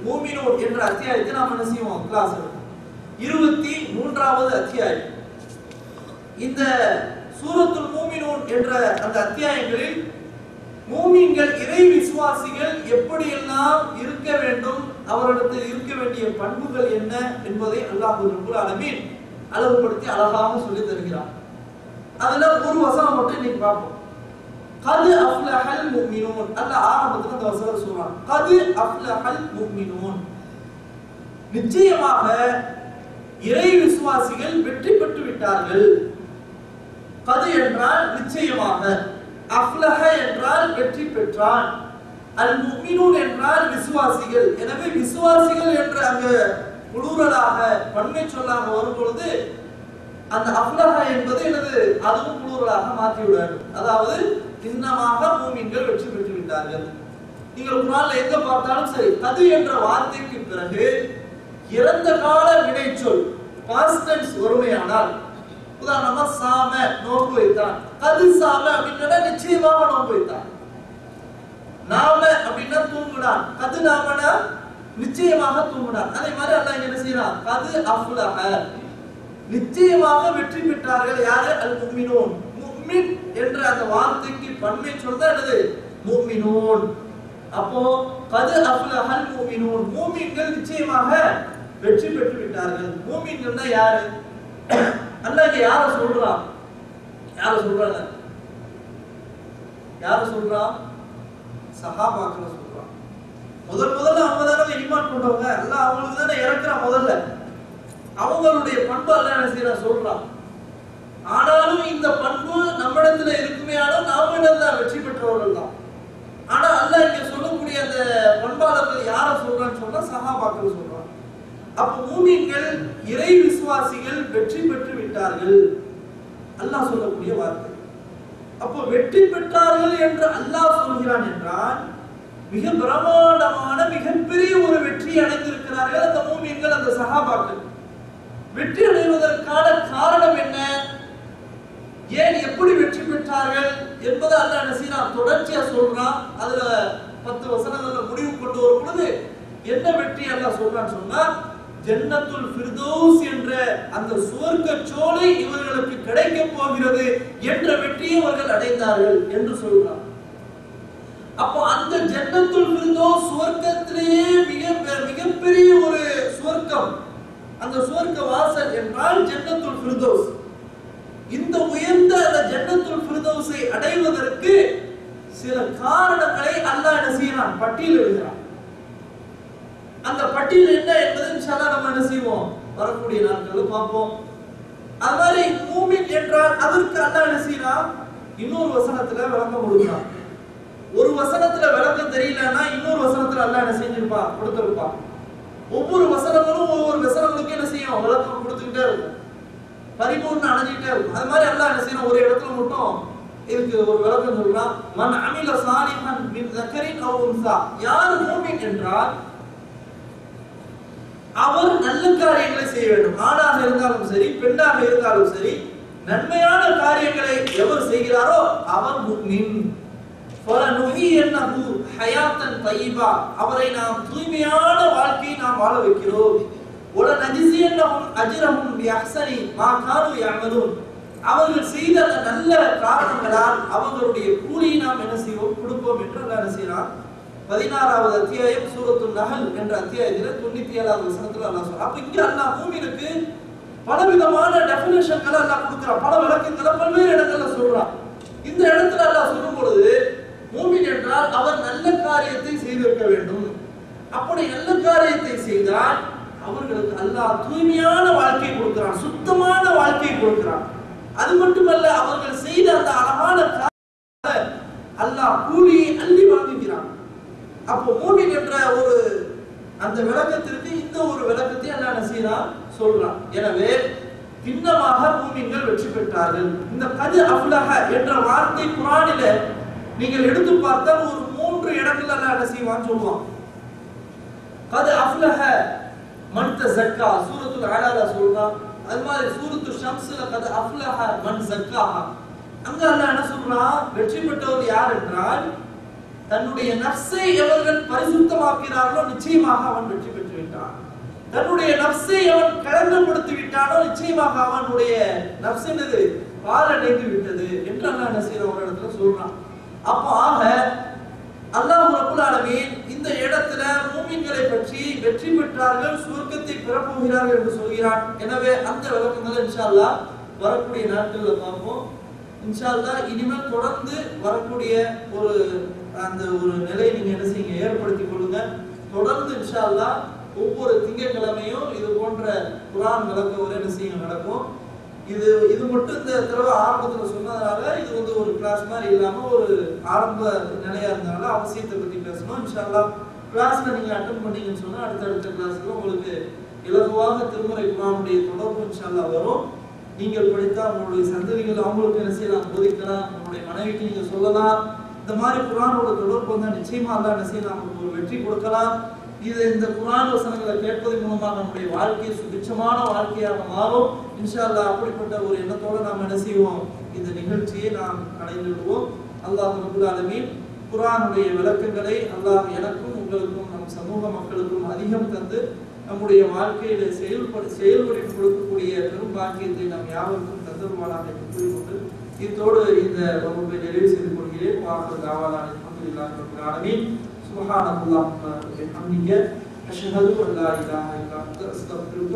மூமினூன் என்ற அத்தியாயத்தை நாம் என்ன செய்வோம், கிளாஸ் எடுப்போம். 23வது அத்தியாயம். இந்த சூரத்துல் மூமினூன் என்ற அந்த அத்தியாயங்களில் மூமின்கள் இறை விசுவாசிகள் எப்படியெல்லாம் இருக்க வேண்டும், அவரிடத்தில் இருக்க வேண்டிய பண்புகள் என்ன என்பதை அல்லாஹ் ரப்பல் ஆலமீன் அளவுபடுத்தி அழகாக சொல்லி தருகிறார். அதுல ஒரு வசனம் மட்டும் இன்னைக்கு பார்ப்போம். கது அஃப்லஹல் முஃமினூன். அல்லாஹ் ஆரம்பத்துல அந்த வசனத்தை சொல்றான். கது அஃப்லஹல் முஃமினூன். நிச்சயமாக இறை விசுவாசிகள் வெற்றி பெற்று விட்டார்கள். கது என்றால் நிச்சயமாக, அஃப்லஹ என்றால் வெற்றி பெற்றான், அல் முஃமினூன் என்றால் விசுவாசிகள். எனவே விசுவாசிகள் என்ற அங்க புளூரலாக பன்மை சொல்லாக வரும் பொழுது அந்த அஃப்லஹ என்பது என்னது, அதுவும் புளூரலாக மாற்றி விட வேண்டும். அதாவது சின்னமாக மூமின்கள் வெற்றி பெற்று விட்டார்கள். நீங்கள் குர்ஆன்ல எங்க பார்த்தாலும் சரி, கது என்ற வார்த்தைக்கு பிறகு இறந்த கால வினைச்சொல் பாஸ்ட் டென்ஸ் வருமையானால், உதாரணமா சாம நோன்பு வைத்தான், கது சாம அப்படின்னா நிச்சயமாக நோன்பு வைத்தான். நாம அப்படின்னா தூங்குனான், கது நாமனா நிச்சயமாக தூங்குனான். அதே மாதிரி அல்லாஹ் என்ன செய்யறான், கது அஃப்லஹ நிச்சயமாக வெற்றி பெற்றார்கள். யாரு? அல் முஃமினூன். முஃமின் என்ற அந்த வார்த்தைக்கு பன்மை சொல்றா என்னது, முஃமினூன். அப்போ கது அஃப்லஹல் முஃமினூன், மூமின்கள் நிச்சயமாக வெற்றி பெற்று விட்டார்கள். மூமின்கள்னா யாரு? அல்லாஹ் யார சொல்றான்? யார சொல்றான்? சஹாபாக்களை சொல்றான். முதல்ல அவங்க தானே ஈமான் கொண்டவங்க. அல்லாஹ் அவங்களுக்கு தானே இறக்குறான். முதல்ல அவங்களுடைய பண்பு அல்லாஹ் என்ன செய்யறான், சொல்றான். ஆனாலும் இந்த பண்பு நம்மிடத்துல இருக்குமே, ஆனாலும் நாம தான் வெற்றி பெற்றவர்கள் தான். ஆனா அல்லாஹ் இங்க சொல்லக்கூடிய அந்த பண்பாளர்கள் யார சொல்றான்னு சொன்னா சஹாபாக்கள் சொல்றான். அப்ப மூமின்கள் இறை விசுவாசிகள் வெற்றி பெற்று விட்டார்கள், அல்லாஹ் சொல்லக்கூடிய வார்த்தை. அப்போ வெற்றி பெற்றார்கள் என்று அல்லாஹ் சொல்கிறான் என்றால் மிக பிரமாண்டமான மிகப்பெரிய ஒரு வெற்றி அடைந்திருக்கிறார்கள் அந்த மூமின்கள், அந்த சஹாபாக்கள். வெற்றி அடைவதற்கான காரணம் என்ன, ஏன் எப்படி வெற்றி பெற்றார்கள் என்பதை அல்லாஹ் என்ன செய்யறான், தொடர்ச்சியா சொல்றான். அதுல 10 வசனங்கள்ல முடிவு கொண்டு வரும் பொழுது என்ன வெற்றி அல்லாஹ் சொல்றான்னு சொன்னா, ஜன்னத்துல் ஃபிர்தௌஸ் என்ற அந்த சுவர்க்க சோலை இவர்களுக்கு கிடைக்க போகிறது என்ற வெற்றியை அவர்கள் அடைந்தார்கள் என்று சொல்றான். அப்போ அந்த ஜன்னத்துல் ஃபிர்தௌஸ் சுவர்க்கத்திலேயே மிகப்பெரிய ஒரு சுவர்க்கம், அந்த சுவர்க்க வாசல் என்றால் ஜன்னத்துல் ஃபிர்தௌஸ். இந்த உயர்ந்த அந்த ஜன்னத்துல் ஃபிர்தௌஸை அடைவதற்கு சில காரணங்களை அல்லாஹ் என்ன செய்யறான், பட்டியலிடுகிறான். அந்த பட்டியல் என்ன என்பதை இன்ஷா அல்லாஹ் நம்ம என்ன செய்வோம், வரக்கூடிய நாட்களில் பார்ப்போம். அது மாதிரி மூமின் என்றால் அதற்கு அல்லாஹ் என்ன செய்யறான், இன்னொரு வசனத்துல விளக்கம் கொடுக்கிறான். ஒரு வசனத்துல விளக்கம் தெரியலன்னா இன்னொரு வசனத்துல அல்லாஹ் என்ன செஞ்சிருப்பான், கொடுத்திருப்பான். ஒவ்வொரு வசனங்களும் ஒவ்வொரு வசனங்களுக்கு என்ன செய்யும், விளக்கம் கொடுத்துக்கிட்டே இருக்கும், பரிபூர்ண அடைஞ்சிட்டே இருக்கும். அது மாதிரி அல்லாஹ் என்ன செய்யணும், ஒரு இடத்துல மட்டும் இதுக்கு ஒரு விளக்கம் சொல்றான். மன் அமில சாலிஹன் மின் ஸக்கரின் அவ் உன்ஸா. யார் மூமின் என்றால் அவர் நல்ல காரியங்களை செய்ய வேண்டும். ஆணாக இருந்தாலும் சரி, பெண்ணாக இருந்தாலும் சரி, நன்மையான காரியங்களை எவர் செய்கிறாரோ அவர் முஃமின். ஃபலனுஹியன்னஹு ஹயாத்தன் தய்யிபா. அவரை நாம் தூய்மையான வாழ்க்கையை நாம் வாழ வைக்கிறோம். வலனஜ்ஸியன்னஹும் அஜ்ரஹும் பிஅஹ்ஸனி மா கானூ யஅமலூன். அவர்கள் செய்த நல்ல காரணங்களால் அவர்களுடைய கூலியை நாம் என்ன செய்வோம், கொடுப்போம் என்று அல்லாஹ் என்ன செய்றான். 16வது அத்தியாயம் சூரத்துல் நஹல் என்ற அத்தியாயத்தில 97வது வசனத்துல அல்லாஹ் சொல்றான். அப்ப இங்க அல்லாஹ் மூமினுக்கு பலவிதமான டெஃபினிஷன்களை அல்லாஹ் கொடுக்கிறான், பல விளக்கங்களை பல்வேறு இடங்கள்ல சொல்றான். இந்த இடத்துல அல்லாஹ் சொல்லும் பொழுது மூமின் என்றால் அவர் நல்ல காரியத்தை செய்திருக்க வேண்டும். அப்படி நல்ல காரியத்தை செய்தால் அவர்களுக்கு அல்லாஹ் தூய்மையான வாழ்க்கை கொடுக்கிறான், சுத்தமான வாழ்க்கை கொடுக்கிறான். அது மட்டுமல்ல, அவர்கள் செய்த அந்த அழகான அல்லாஹ் கூலியை அள்ளி வாங்குகிறான். அப்போ மூமின் என்ற ஒரு அந்த விளக்கத்திற்கு இந்த ஒரு விளக்கத்தை அல்லாஹ் என்ன செய்யறான், சொல்றான். எனவே திண்ணமாக மூமின்கள் வெற்றி பெற்றார்கள். இந்த கது அஃப்லஹ என்ற வார்த்தை குர்ஆனில நீங்கள் எடுத்து பார்த்தால் ஒரு 3 இடத்துல அல்லாஹ் என்ன செய்வான்னு சொல்லுவான். கது அஃப்லஹ மன் தஸக்கா சூரத்துல் அலால சொல்றான். அது மாதிரி சூரத்துல் ஷம்ஸ்ல கது அஃப்லஹ மன் ஸக்காஹா. அங்க அல்லாஹ் என்ன சொல்றான், வெற்றி பெற்றவர் யார் என்றால் தன்னுடைய நஃப்ஸை எவர்கள் பரிசுத்தமாக்கிறார்களோ நிச்சயமாக அவன் வெற்றி பெற்று விட்டான். தன்னுடைய நஃப்ஸை அவன் களங்கப்படுத்தி விட்டானோ நிச்சயமாக அவனுடைய நஃப்ஸ் என்னது பாழடைந்து விட்டது என்று அல்லாஹ் என்ன செய்யற ஒரு இடத்துல சொல்றான். அப்போ ஆக அல்லாஹ் ரப்பல் ஆலமீன் இந்த இடத்துல மூமின்களை பற்றி வெற்றி பெற்றார்கள், சுவர்க்கத்தை பெறப் போகிறார்கள் என்று சொல்கிறான். எனவே அந்த விளக்கங்களை இன்ஷா அல்லாஹ் வரக்கூடிய நாட்களில் பார்ப்போம். இன்ஷா அல்லாஹ் இனிமேல் தொடர்ந்து வரக்கூடிய அந்த ஒரு நிலையை நீங்க என்ன செய்யுங்க, ஏற்படுத்திக் கொள்ளுங்க. தொடர்ந்து இன்ஷா அல்லாஹ் ஒவ்வொரு திங்கட்கிழமையும் இது போன்ற குர்ஆன் விளக்க உரை என்ன செய்யும் நடக்கும். இது மட்டும் இந்த தடவை ஆரம்பத்துல சொன்னதுனால இது ஒரு கிளாஸ் மாதிரி இல்லாம ஒரு ஆரம்ப நிலையா இருந்தனால அவசியத்தை பத்தி பேசணும். இன்ஷா அல்லாஹ் கிளாஸ்ல நீங்க அட்டெண்ட் பண்ணீங்கன்னு சொன்னா அடுத்த கிளாஸ்ல உங்களுக்கு இலகுவாக திருமறை குர்ஆனுடைய தொடர்பு இன்ஷா அல்லாஹ் வரும். நீங்கள் படித்தா உங்களுடைய சந்ததிகள் அவங்களுக்கு என்ன செய்யலாம், போதிக்கலாம், உங்களுடைய மனைவிக்கு நீங்க சொல்லலாம். இந்த மாதிரி குர்ஆனோட தொடர்பு வந்தா நிச்சயமா அல்லாஹ் என்ன செய்யலாம், நமக்கு ஒரு வெற்றி கொடுக்கலாம். இந்த குர்ஆன் வசனங்களை கேட்பதன் மூலமாக நம்முடைய வாழ்க்கை சுபிட்சமான வாழ்க்கையாக மாறும். இன்ஷா அல்லாஹ் அப்படிப்பட்ட ஒரு எண்ணத்தோட நாம் என்ன செய்வோம், இந்த நிகழ்ச்சியை நாம் அடைந்து விடுவோம். அல்லாஹ் ரப்பல் ஆலமீன் குர்ஆனுடைய விளக்கங்களை அல்லாஹ் எனக்கும் உங்களுக்கும் நம் சமூக மக்களுக்கும் அதிகம் தந்து நம்முடைய வாழ்க்கையில செயல்படுத்தி கொடுக்கக்கூடிய பெரும் பாக்கியத்தை நாம் யாவருக்கும் தந்தருவானாக என்று கூறிக்கொண்டு இதோடு இந்த வகுப்பை நிறைவு செய்து கொள்கிறேன். வாஹிரு தஅவானா அல்ஹம்துலில்லாஹி ரப்பில் ஆலமீன். சுப்ஹானல்லாஹி வ பிஹம்திஹி அஷ்ஹது அன் லா இலாஹா இல்லா அன்த அஸ்தக்ஃபிருக